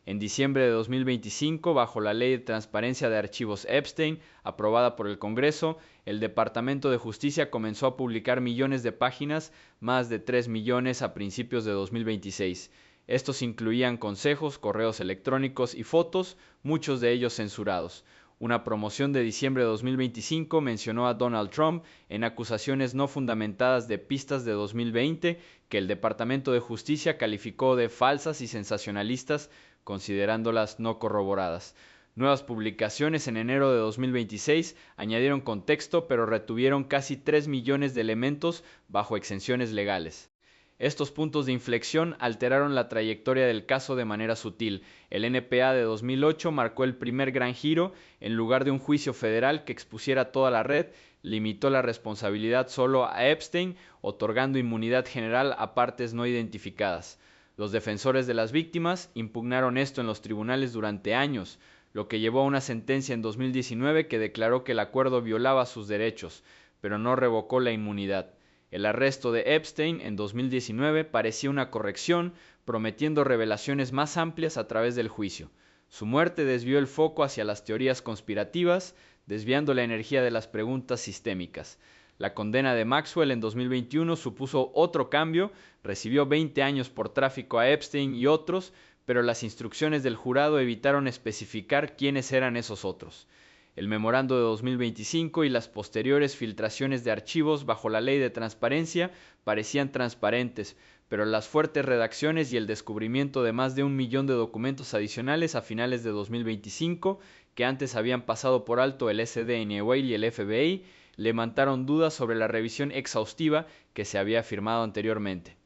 En diciembre de 2025, bajo la Ley de Transparencia de Archivos Epstein, aprobada por el Congreso, el Departamento de Justicia comenzó a publicar millones de páginas, más de 3 millones a principios de 2026. Estos incluían consejos, correos electrónicos y fotos, muchos de ellos censurados. Una promoción de diciembre de 2025 mencionó a Donald Trump en acusaciones no fundamentadas de pistas de 2020 que el Departamento de Justicia calificó de falsas y sensacionalistas, considerándolas no corroboradas. Nuevas publicaciones en enero de 2026 añadieron contexto, pero retuvieron casi 3 millones de elementos bajo exenciones legales. Estos puntos de inflexión alteraron la trayectoria del caso de manera sutil. El NPA de 2008 marcó el primer gran giro. En lugar de un juicio federal que expusiera toda la red, limitó la responsabilidad solo a Epstein, otorgando inmunidad general a partes no identificadas. Los defensores de las víctimas impugnaron esto en los tribunales durante años, lo que llevó a una sentencia en 2019 que declaró que el acuerdo violaba sus derechos, pero no revocó la inmunidad. El arresto de Epstein en 2019 parecía una corrección, prometiendo revelaciones más amplias a través del juicio. Su muerte desvió el foco hacia las teorías conspirativas, desviando la energía de las preguntas sistémicas. La condena de Maxwell en 2021 supuso otro cambio. Recibió 20 años por tráfico a Epstein y otros, pero las instrucciones del jurado evitaron especificar quiénes eran esos otros. El memorando de 2025 y las posteriores filtraciones de archivos bajo la Ley de Transparencia parecían transparentes, pero las fuertes redacciones y el descubrimiento de más de 1 millón de documentos adicionales a finales de 2025, que antes habían pasado por alto el SDNY y el FBI, levantaron dudas sobre la revisión exhaustiva que se había firmado anteriormente.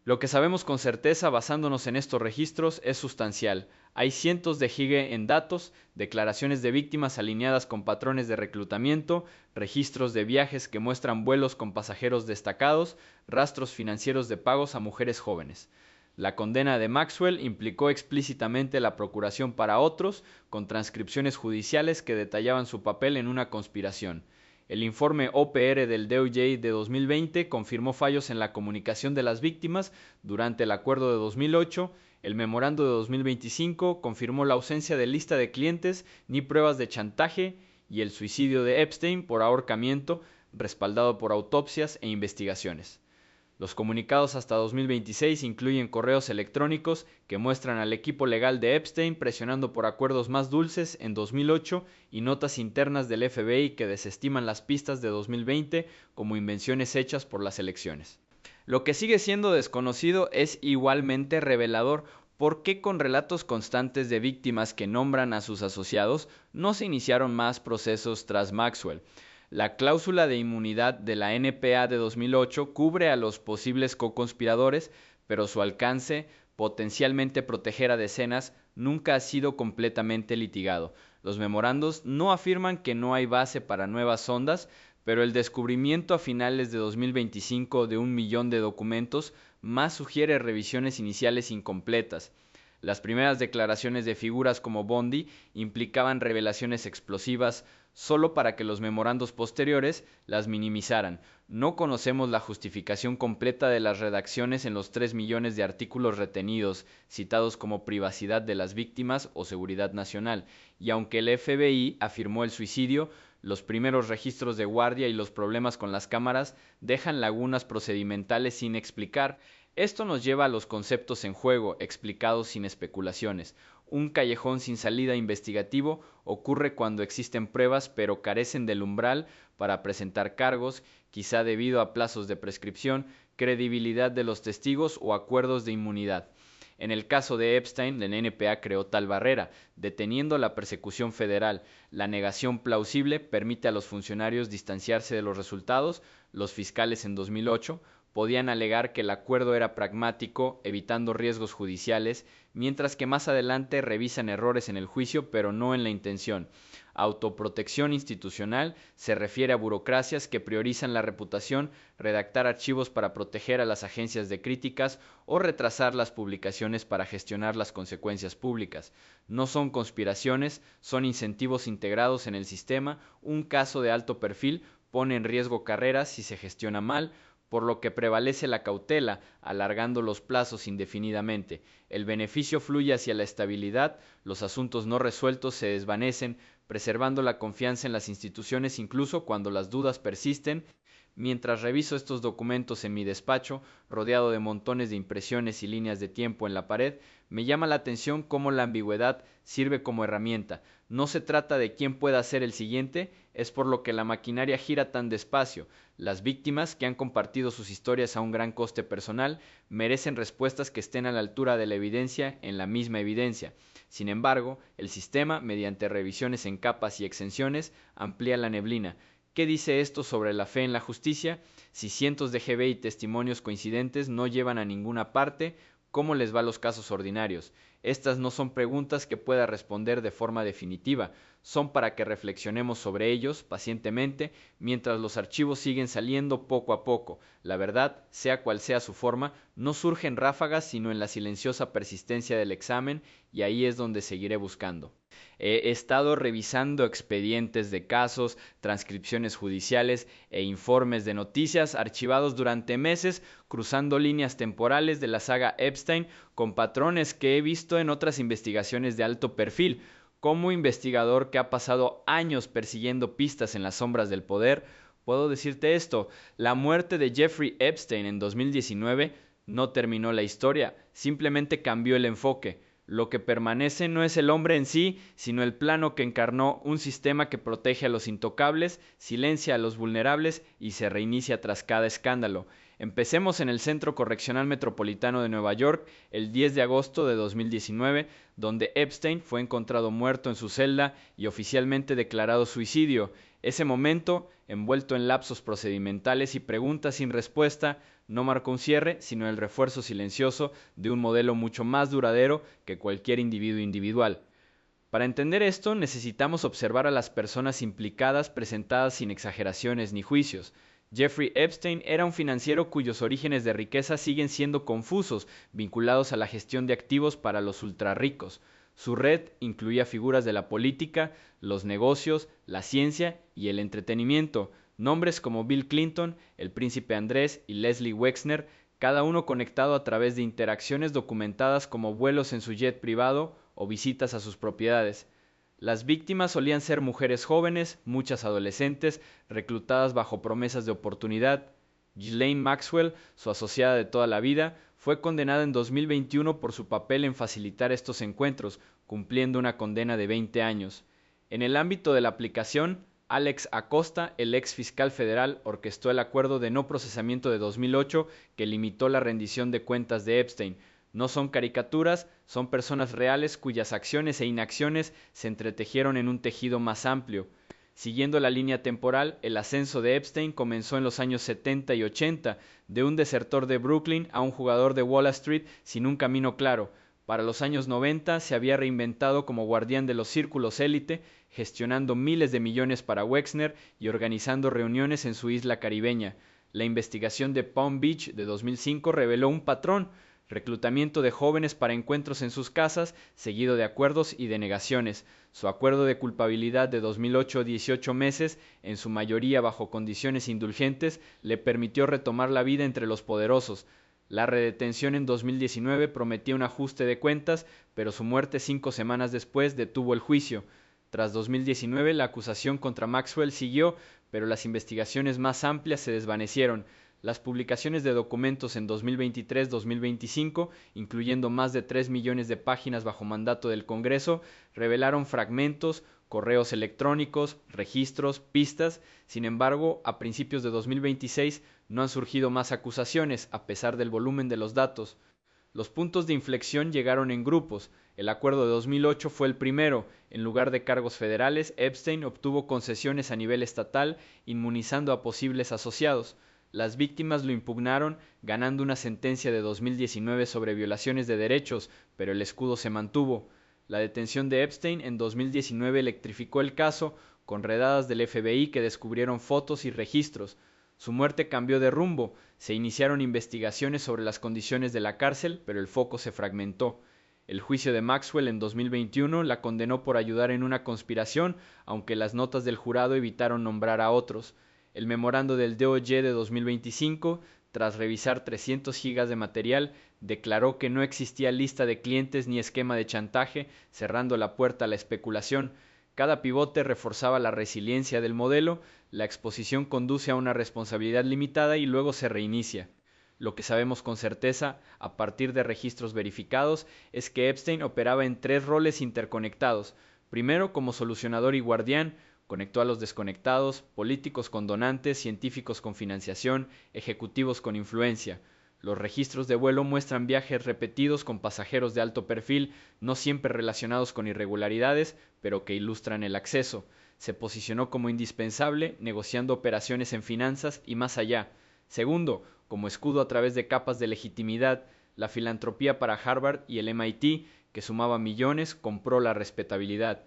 Lo que sabemos con certeza basándonos en estos registros es sustancial. Hay cientos de giga en datos, declaraciones de víctimas alineadas con patrones de reclutamiento, registros de viajes que muestran vuelos con pasajeros destacados, rastros financieros de pagos a mujeres jóvenes. La condena de Maxwell implicó explícitamente la procuración para otros, con transcripciones judiciales que detallaban su papel en una conspiración. El informe OPR del DOJ de 2020 confirmó fallos en la comunicación de las víctimas durante el acuerdo de 2008. El memorando de 2025 confirmó la ausencia de lista de clientes ni pruebas de chantaje y el suicidio de Epstein por ahorcamiento, respaldado por autopsias e investigaciones. Los comunicados hasta 2026 incluyen correos electrónicos que muestran al equipo legal de Epstein presionando por acuerdos más dulces en 2008 y notas internas del FBI que desestiman las pistas de 2020 como invenciones hechas por las elecciones. Lo que sigue siendo desconocido es igualmente revelador. ¿Por qué con relatos constantes de víctimas que nombran a sus asociados no se iniciaron más procesos tras Maxwell? La cláusula de inmunidad de la NPA de 2008 cubre a los posibles co-conspiradores, pero su alcance, potencialmente proteger a decenas, nunca ha sido completamente litigado. Los memorandos no afirman que no hay base para nuevas sondas, pero el descubrimiento a finales de 2025 de 1 millón de documentos más sugiere revisiones iniciales incompletas. Las primeras declaraciones de figuras como Bondi implicaban revelaciones explosivas solo para que los memorandos posteriores las minimizaran. No conocemos la justificación completa de las redacciones en los 3 millones de artículos retenidos, citados como privacidad de las víctimas o seguridad nacional, y aunque el FBI afirmó el suicidio, los primeros registros de guardia y los problemas con las cámaras dejan lagunas procedimentales sin explicar. Esto nos lleva a los conceptos en juego, explicados sin especulaciones. Un callejón sin salida investigativo ocurre cuando existen pruebas pero carecen del umbral para presentar cargos, quizá debido a plazos de prescripción, credibilidad de los testigos o acuerdos de inmunidad. En el caso de Epstein, la NPA creó tal barrera, deteniendo la persecución federal. La negación plausible permite a los funcionarios distanciarse de los resultados. Los fiscales en 2008 podían alegar que el acuerdo era pragmático, evitando riesgos judiciales, mientras que más adelante revisan errores en el juicio, pero no en la intención. Autoprotección institucional se refiere a burocracias que priorizan la reputación, redactar archivos para proteger a las agencias de críticas o retrasar las publicaciones para gestionar las consecuencias públicas. No son conspiraciones, son incentivos integrados en el sistema. Un caso de alto perfil pone en riesgo carreras si se gestiona mal, por lo que prevalece la cautela, alargando los plazos indefinidamente. El beneficio fluye hacia la estabilidad, los asuntos no resueltos se desvanecen, preservando la confianza en las instituciones incluso cuando las dudas persisten. Mientras reviso estos documentos en mi despacho, rodeado de montones de impresiones y líneas de tiempo en la pared, me llama la atención cómo la ambigüedad sirve como herramienta. No se trata de quién pueda ser el siguiente, es por lo que la maquinaria gira tan despacio. Las víctimas, que han compartido sus historias a un gran coste personal, merecen respuestas que estén a la altura de la evidencia en la misma evidencia. Sin embargo, el sistema, mediante revisiones en capas y exenciones, amplía la neblina. ¿Qué dice esto sobre la fe en la justicia? Si cientos de GB y testimonios coincidentes no llevan a ninguna parte, ¿cómo les va a los casos ordinarios? Estas no son preguntas que pueda responder de forma definitiva, son para que reflexionemos sobre ellos pacientemente mientras los archivos siguen saliendo poco a poco. La verdad, sea cual sea su forma, no surge en ráfagas sino en la silenciosa persistencia del examen, y ahí es donde seguiré buscando. He estado revisando expedientes de casos, transcripciones judiciales e informes de noticias archivados durante meses, cruzando líneas temporales de la saga Epstein con patrones que he visto en otras investigaciones de alto perfil. Como investigador que ha pasado años persiguiendo pistas en las sombras del poder, puedo decirte esto: la muerte de Jeffrey Epstein en 2019 no terminó la historia, simplemente cambió el enfoque. Lo que permanece no es el hombre en sí, sino el plano que encarnó, un sistema que protege a los intocables, silencia a los vulnerables y se reinicia tras cada escándalo. Empecemos en el Centro Correccional Metropolitano de Nueva York el 10 de agosto de 2019, donde Epstein fue encontrado muerto en su celda y oficialmente declarado suicidio. Ese momento, envuelto en lapsos procedimentales y preguntas sin respuesta, no marcó un cierre, sino el refuerzo silencioso de un modelo mucho más duradero que cualquier individuo individual. Para entender esto, necesitamos observar a las personas implicadas presentadas sin exageraciones ni juicios. Jeffrey Epstein era un financiero cuyos orígenes de riqueza siguen siendo confusos, vinculados a la gestión de activos para los ultrarricos. Su red incluía figuras de la política, los negocios, la ciencia y el entretenimiento, nombres como Bill Clinton, el príncipe Andrés y Leslie Wexner, cada uno conectado a través de interacciones documentadas como vuelos en su jet privado o visitas a sus propiedades. Las víctimas solían ser mujeres jóvenes, muchas adolescentes, reclutadas bajo promesas de oportunidad. Ghislaine Maxwell, su asociada de toda la vida, fue condenada en 2021 por su papel en facilitar estos encuentros, cumpliendo una condena de 20 años. En el ámbito de la aplicación, Alex Acosta, el ex fiscal federal, orquestó el acuerdo de no procesamiento de 2008 que limitó la rendición de cuentas de Epstein. No son caricaturas, son personas reales cuyas acciones e inacciones se entretejieron en un tejido más amplio. Siguiendo la línea temporal, el ascenso de Epstein comenzó en los años 70 y 80, de un desertor de Brooklyn a un jugador de Wall Street sin un camino claro. Para los años 90 se había reinventado como guardián de los círculos élite, gestionando miles de millones para Wexner y organizando reuniones en su isla caribeña. La investigación de Palm Beach de 2005 reveló un patrón: reclutamiento de jóvenes para encuentros en sus casas, seguido de acuerdos y denegaciones. Su acuerdo de culpabilidad de 2008, 18 meses, en su mayoría bajo condiciones indulgentes, le permitió retomar la vida entre los poderosos. La redetención en 2019 prometía un ajuste de cuentas, pero su muerte 5 semanas después detuvo el juicio. Tras 2019, la acusación contra Maxwell siguió, pero las investigaciones más amplias se desvanecieron. Las publicaciones de documentos en 2023-2025, incluyendo más de 3 millones de páginas bajo mandato del Congreso, revelaron fragmentos, correos electrónicos, registros, pistas. Sin embargo, a principios de 2026 no han surgido más acusaciones, a pesar del volumen de los datos. Los puntos de inflexión llegaron en grupos. El acuerdo de 2008 fue el primero. En lugar de cargos federales, Epstein obtuvo concesiones a nivel estatal, inmunizando a posibles asociados. Las víctimas lo impugnaron, ganando una sentencia de 2019 sobre violaciones de derechos, pero el escudo se mantuvo. La detención de Epstein en 2019 electrificó el caso, con redadas del FBI que descubrieron fotos y registros. Su muerte cambió de rumbo, se iniciaron investigaciones sobre las condiciones de la cárcel, pero el foco se fragmentó. El juicio de Maxwell en 2021 la condenó por ayudar en una conspiración, aunque las notas del jurado evitaron nombrar a otros. El memorando del DOJ de 2025, tras revisar 300 gigas de material, declaró que no existía lista de clientes ni esquema de chantaje, cerrando la puerta a la especulación. Cada pivote reforzaba la resiliencia del modelo, la exposición conduce a una responsabilidad limitada y luego se reinicia. Lo que sabemos con certeza, a partir de registros verificados, es que Epstein operaba en 3 roles interconectados. Primero, como solucionador y guardián, conectó a los desconectados, políticos con donantes, científicos con financiación, ejecutivos con influencia. Los registros de vuelo muestran viajes repetidos con pasajeros de alto perfil, no siempre relacionados con irregularidades, pero que ilustran el acceso. Se posicionó como indispensable, negociando operaciones en finanzas y más allá. Segundo, como escudo a través de capas de legitimidad, la filantropía para Harvard y el MIT, que sumaba millones, compró la respetabilidad.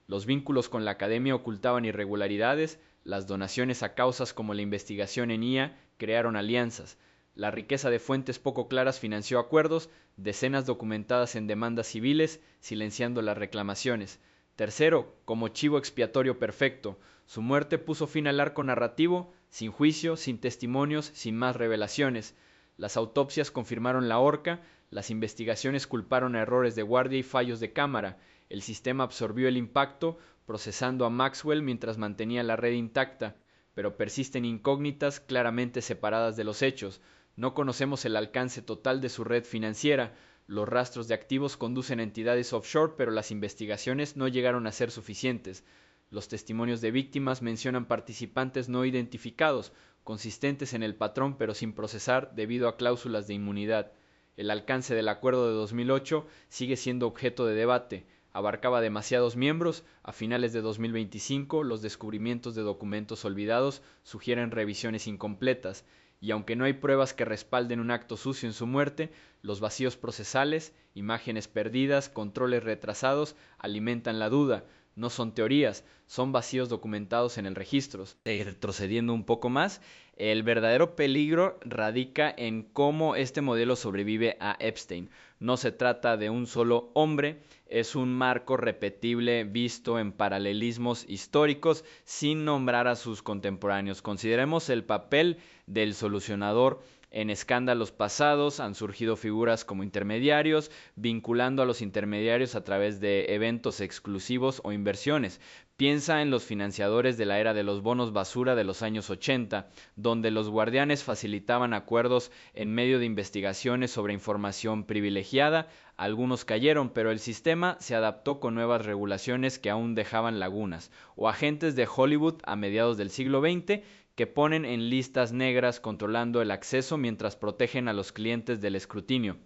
Los vínculos con la academia ocultaban irregularidades, las donaciones a causas como la investigación en IA crearon alianzas. La riqueza de fuentes poco claras financió acuerdos, decenas documentadas en demandas civiles, silenciando las reclamaciones. Tercero, como chivo expiatorio perfecto, su muerte puso fin al arco narrativo, sin juicio, sin testimonios, sin más revelaciones. Las autopsias confirmaron la horca, las investigaciones culparon a errores de guardia y fallos de cámara. El sistema absorbió el impacto, procesando a Maxwell mientras mantenía la red intacta, pero persisten incógnitas claramente separadas de los hechos. No conocemos el alcance total de su red financiera. Los rastros de activos conducen a entidades offshore, pero las investigaciones no llegaron a ser suficientes. Los testimonios de víctimas mencionan participantes no identificados, consistentes en el patrón pero sin procesar debido a cláusulas de inmunidad. El alcance del acuerdo de 2008 sigue siendo objeto de debate. Abarcaba demasiados miembros. A finales de 2025, los descubrimientos de documentos olvidados sugieren revisiones incompletas, y aunque no hay pruebas que respalden un acto sucio en su muerte, los vacíos procesales, imágenes perdidas, controles retrasados, alimentan la duda. No son teorías, son vacíos documentados en el registro. Retrocediendo un poco más, el verdadero peligro radica en cómo este modelo sobrevive a Epstein. No se trata de un solo hombre, es un marco repetible visto en paralelismos históricos sin nombrar a sus contemporáneos. Consideremos el papel del solucionador. En escándalos pasados han surgido figuras como intermediarios, vinculando a los intermediarios a través de eventos exclusivos o inversiones. Piensa en los financiadores de la era de los bonos basura de los años 80, donde los guardianes facilitaban acuerdos en medio de investigaciones sobre información privilegiada. Algunos cayeron, pero el sistema se adaptó con nuevas regulaciones que aún dejaban lagunas. O agentes de Hollywood a mediados del siglo XX que ponen en listas negras controlando el acceso mientras protegen a los clientes del escrutinio.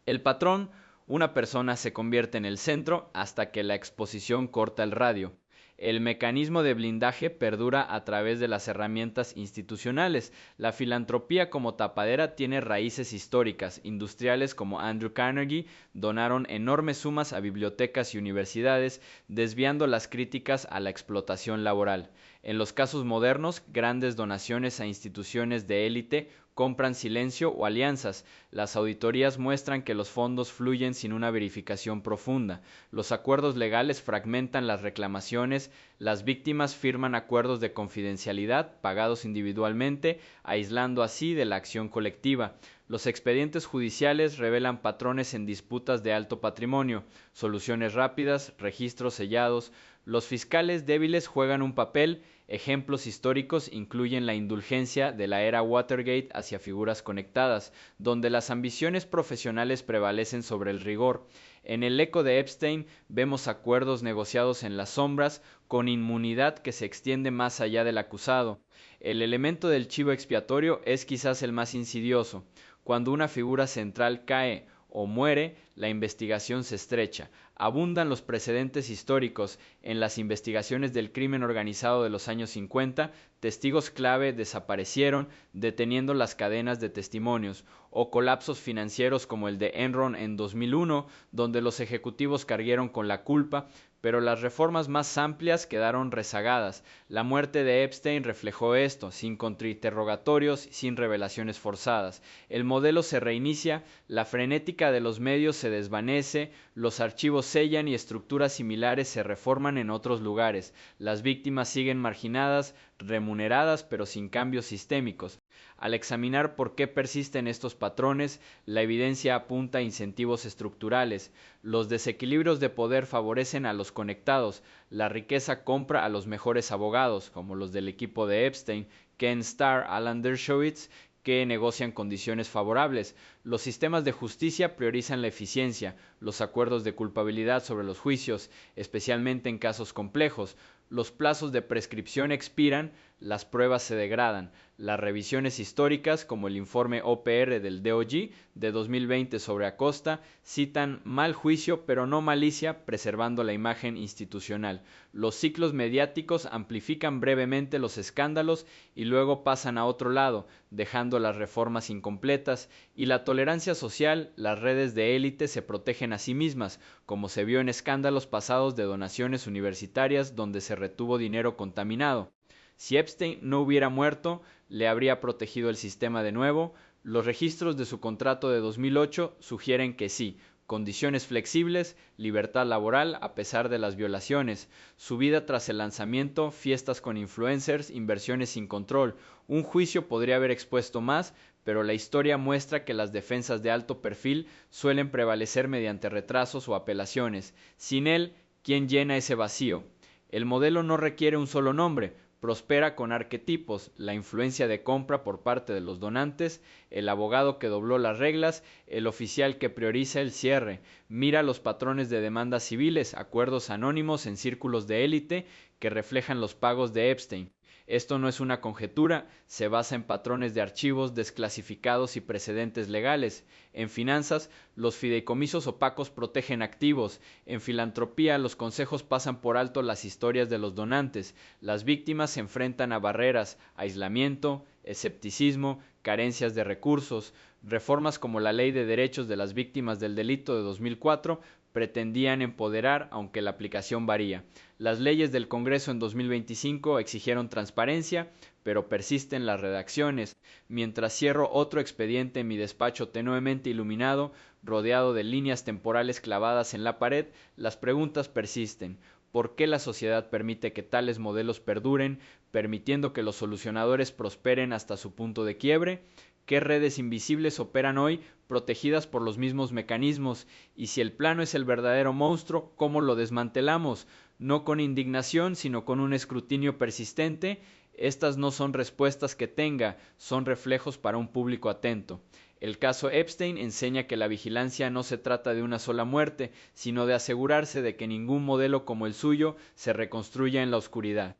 El patrón, una persona, se convierte en el centro hasta que la exposición corta el radio. El mecanismo de blindaje perdura a través de las herramientas institucionales. La filantropía como tapadera tiene raíces históricas. Industriales como Andrew Carnegie donaron enormes sumas a bibliotecas y universidades, desviando las críticas a la explotación laboral. En los casos modernos, grandes donaciones a instituciones de élite compran silencio o alianzas. Las auditorías muestran que los fondos fluyen sin una verificación profunda. Los acuerdos legales fragmentan las reclamaciones. Las víctimas firman acuerdos de confidencialidad pagados individualmente, aislando así de la acción colectiva. Los expedientes judiciales revelan patrones en disputas de alto patrimonio, soluciones rápidas, registros sellados. Los fiscales débiles juegan un papel. Ejemplos históricos incluyen la indulgencia de la era Watergate hacia figuras conectadas, donde las ambiciones profesionales prevalecen sobre el rigor. En el eco de Epstein vemos acuerdos negociados en las sombras, con inmunidad que se extiende más allá del acusado. El elemento del chivo expiatorio es quizás el más insidioso. Cuando una figura central cae o muere, la investigación se estrecha. Abundan los precedentes históricos. En las investigaciones del crimen organizado de los años 50, testigos clave desaparecieron, deteniendo las cadenas de testimonios, o colapsos financieros como el de Enron en 2001, donde los ejecutivos cargaron con la culpa, pero las reformas más amplias quedaron rezagadas. La muerte de Epstein reflejó esto, sin contrainterrogatorios, sin revelaciones forzadas. El modelo se reinicia, la frenética de los medios se desvanece, los archivos sellan y estructuras similares se reforman en otros lugares. Las víctimas siguen marginadas, remuneradas, pero sin cambios sistémicos. Al examinar por qué persisten estos patrones, la evidencia apunta a incentivos estructurales. Los desequilibrios de poder favorecen a los conectados. La riqueza compra a los mejores abogados, como los del equipo de Epstein, Ken Starr, Alan Dershowitz, que negocian condiciones favorables. Los sistemas de justicia priorizan la eficiencia, los acuerdos de culpabilidad sobre los juicios, especialmente en casos complejos. Los plazos de prescripción expiran, las pruebas se degradan. Las revisiones históricas, como el informe OPR del DOJ de 2020 sobre Acosta, citan mal juicio pero no malicia, preservando la imagen institucional. Los ciclos mediáticos amplifican brevemente los escándalos y luego pasan a otro lado, dejando las reformas incompletas, y la tolerancia social, las redes de élite se protegen a sí mismas, como se vio en escándalos pasados de donaciones universitarias donde se retuvo dinero contaminado. Si Epstein no hubiera muerto, le habría protegido el sistema de nuevo. Los registros de su contrato de 2008 sugieren que sí. Condiciones flexibles, libertad laboral a pesar de las violaciones, su vida tras el lanzamiento, fiestas con influencers, inversiones sin control. Un juicio podría haber expuesto más, pero la historia muestra que las defensas de alto perfil suelen prevalecer mediante retrasos o apelaciones. Sin él, ¿quién llena ese vacío? El modelo no requiere un solo nombre. Prospera con arquetipos, la influencia de compra por parte de los donantes, el abogado que dobló las reglas, el oficial que prioriza el cierre. Mira los patrones de demandas civiles, acuerdos anónimos en círculos de élite que reflejan los pagos de Epstein. Esto no es una conjetura, se basa en patrones de archivos desclasificados y precedentes legales. En finanzas, los fideicomisos opacos protegen activos. En filantropía, los consejos pasan por alto las historias de los donantes. Las víctimas se enfrentan a barreras, aislamiento, escepticismo, carencias de recursos. Reformas como la Ley de Derechos de las Víctimas del Delito de 2004 pretendían empoderar, aunque la aplicación varía. Las leyes del Congreso en 2025 exigieron transparencia, pero persisten las redacciones. Mientras cierro otro expediente en mi despacho tenuemente iluminado, rodeado de líneas temporales clavadas en la pared, las preguntas persisten. ¿Por qué la sociedad permite que tales modelos perduren, permitiendo que los solucionadores prosperen hasta su punto de quiebre? ¿Qué redes invisibles operan hoy protegidas por los mismos mecanismos? Y si el plano es el verdadero monstruo, ¿cómo lo desmantelamos? No con indignación, sino con un escrutinio persistente. Estas no son respuestas que tenga, son reflejos para un público atento. El caso Epstein enseña que la vigilancia no se trata de una sola muerte, sino de asegurarse de que ningún modelo como el suyo se reconstruya en la oscuridad.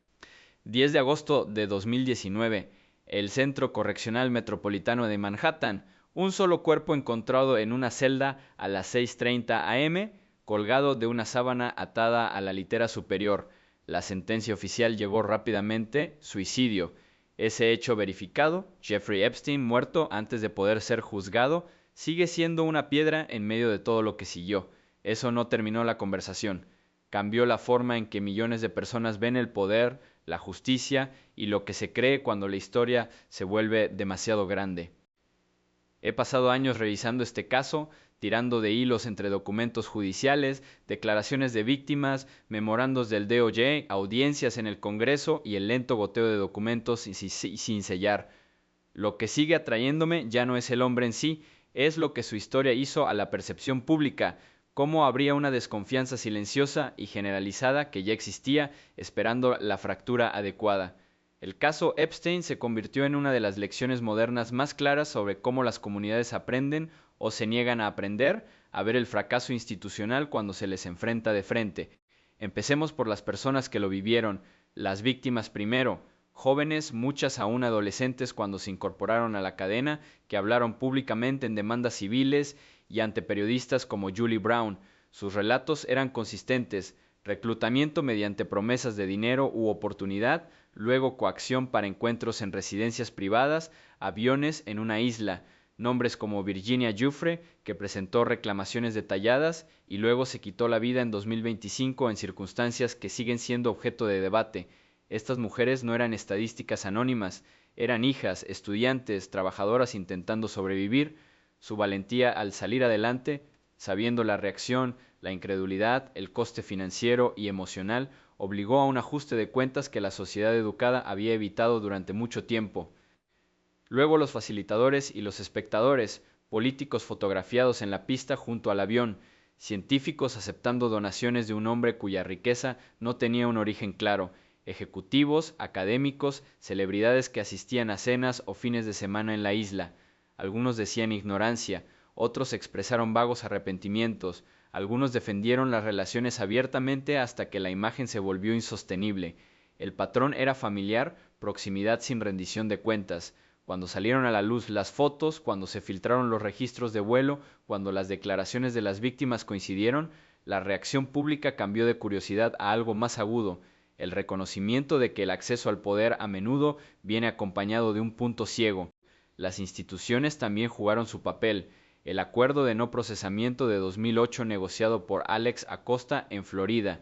10 de agosto de 2019. El Centro Correccional Metropolitano de Manhattan. Un solo cuerpo encontrado en una celda a las 6:30 am, colgado de una sábana atada a la litera superior. La sentencia oficial llegó rápidamente: suicidio. Ese hecho verificado, Jeffrey Epstein muerto antes de poder ser juzgado, sigue siendo una piedra en medio de todo lo que siguió. Eso no terminó la conversación. Cambió la forma en que millones de personas ven el poder, la justicia y lo que se cree cuando la historia se vuelve demasiado grande. He pasado años revisando este caso, tirando de hilos entre documentos judiciales, declaraciones de víctimas, memorandos del DOJ, audiencias en el Congreso y el lento goteo de documentos sin sellar. Lo que sigue atrayéndome ya no es el hombre en sí, es lo que su historia hizo a la percepción pública. Cómo habría una desconfianza silenciosa y generalizada que ya existía, esperando la fractura adecuada. El caso Epstein se convirtió en una de las lecciones modernas más claras sobre cómo las comunidades aprenden o se niegan a aprender a ver el fracaso institucional cuando se les enfrenta de frente. Empecemos por las personas que lo vivieron, las víctimas primero, jóvenes, muchas aún adolescentes cuando se incorporaron a la cadena, que hablaron públicamente en demandas civiles y ante periodistas como Julie Brown. Sus relatos eran consistentes: reclutamiento mediante promesas de dinero u oportunidad, luego coacción para encuentros en residencias privadas, aviones en una isla. Nombres como Virginia Giuffre, que presentó reclamaciones detalladas y luego se quitó la vida en 2025 en circunstancias que siguen siendo objeto de debate. Estas mujeres no eran estadísticas anónimas, eran hijas, estudiantes, trabajadoras intentando sobrevivir. Su valentía al salir adelante, sabiendo la reacción, la incredulidad, el coste financiero y emocional, obligó a un ajuste de cuentas que la sociedad educada había evitado durante mucho tiempo. Luego los facilitadores y los espectadores, políticos fotografiados en la pista junto al avión, científicos aceptando donaciones de un hombre cuya riqueza no tenía un origen claro, ejecutivos, académicos, celebridades que asistían a cenas o fines de semana en la isla. Algunos decían ignorancia, otros expresaron vagos arrepentimientos, algunos defendieron las relaciones abiertamente hasta que la imagen se volvió insostenible. El patrón era familiar, proximidad sin rendición de cuentas. Cuando salieron a la luz las fotos, cuando se filtraron los registros de vuelo, cuando las declaraciones de las víctimas coincidieron, la reacción pública cambió de curiosidad a algo más agudo: el reconocimiento de que el acceso al poder a menudo viene acompañado de un punto ciego. Las instituciones también jugaron su papel. El acuerdo de no procesamiento de 2008 negociado por Alex Acosta en Florida,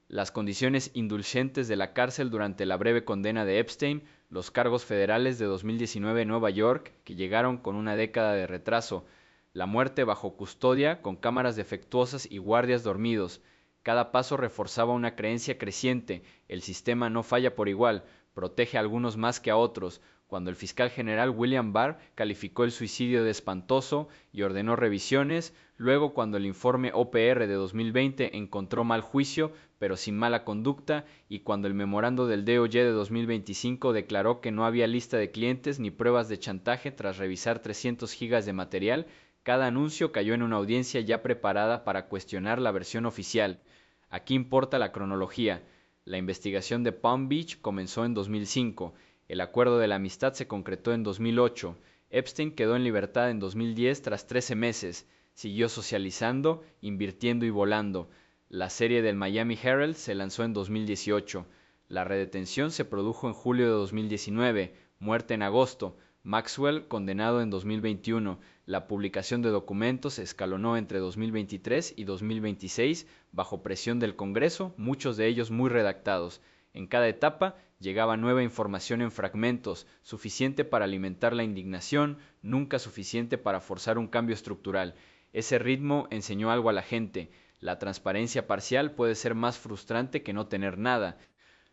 las condiciones indulgentes de la cárcel durante la breve condena de Epstein, los cargos federales de 2019 en Nueva York, que llegaron con una década de retraso, la muerte bajo custodia con cámaras defectuosas y guardias dormidos. Cada paso reforzaba una creencia creciente: el sistema no falla por igual, protege a algunos más que a otros. Cuando el fiscal general William Barr calificó el suicidio de espantoso y ordenó revisiones, luego cuando el informe OPR de 2020 encontró mal juicio pero sin mala conducta, y cuando el memorando del DOJ de 2025 declaró que no había lista de clientes ni pruebas de chantaje tras revisar 300 gigas de material, cada anuncio cayó en una audiencia ya preparada para cuestionar la versión oficial. Aquí importa la cronología. La investigación de Palm Beach comenzó en 2005. El acuerdo de la amistad se concretó en 2008. Epstein quedó en libertad en 2010 tras 13 meses. Siguió socializando, invirtiendo y volando. La serie del Miami Herald se lanzó en 2018. La redetención se produjo en julio de 2019, muerte en agosto. Maxwell condenado en 2021. La publicación de documentos se escalonó entre 2023 y 2026 bajo presión del Congreso, muchos de ellos muy redactados. En cada etapa llegaba nueva información en fragmentos, suficiente para alimentar la indignación, nunca suficiente para forzar un cambio estructural. Ese ritmo enseñó algo a la gente. La transparencia parcial puede ser más frustrante que no tener nada.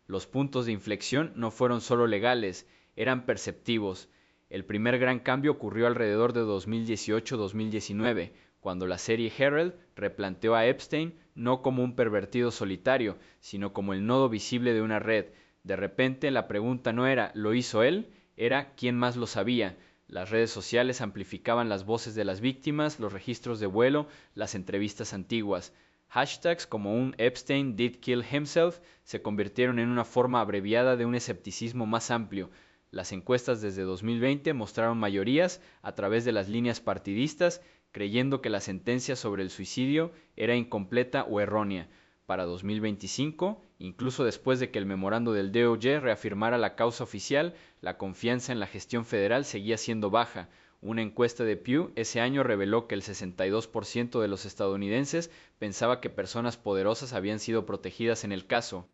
Los puntos de inflexión no fueron solo legales, eran perceptivos. El primer gran cambio ocurrió alrededor de 2018-2019, cuando la serie Herald replanteó a Epstein no como un pervertido solitario, sino como el nodo visible de una red. De repente la pregunta no era ¿lo hizo él?, era ¿quién más lo sabía? Las redes sociales amplificaban las voces de las víctimas, los registros de vuelo, las entrevistas antiguas. Hashtags como un Epstein did kill himself se convirtieron en una forma abreviada de un escepticismo más amplio. Las encuestas desde 2020 mostraron mayorías a través de las líneas partidistas, creyendo que la sentencia sobre el suicidio era incompleta o errónea. Para 2025, incluso después de que el memorando del DOJ reafirmara la causa oficial, la confianza en la gestión federal seguía siendo baja. Una encuesta de Pew ese año reveló que el 62% de los estadounidenses pensaba que personas poderosas habían sido protegidas en el caso.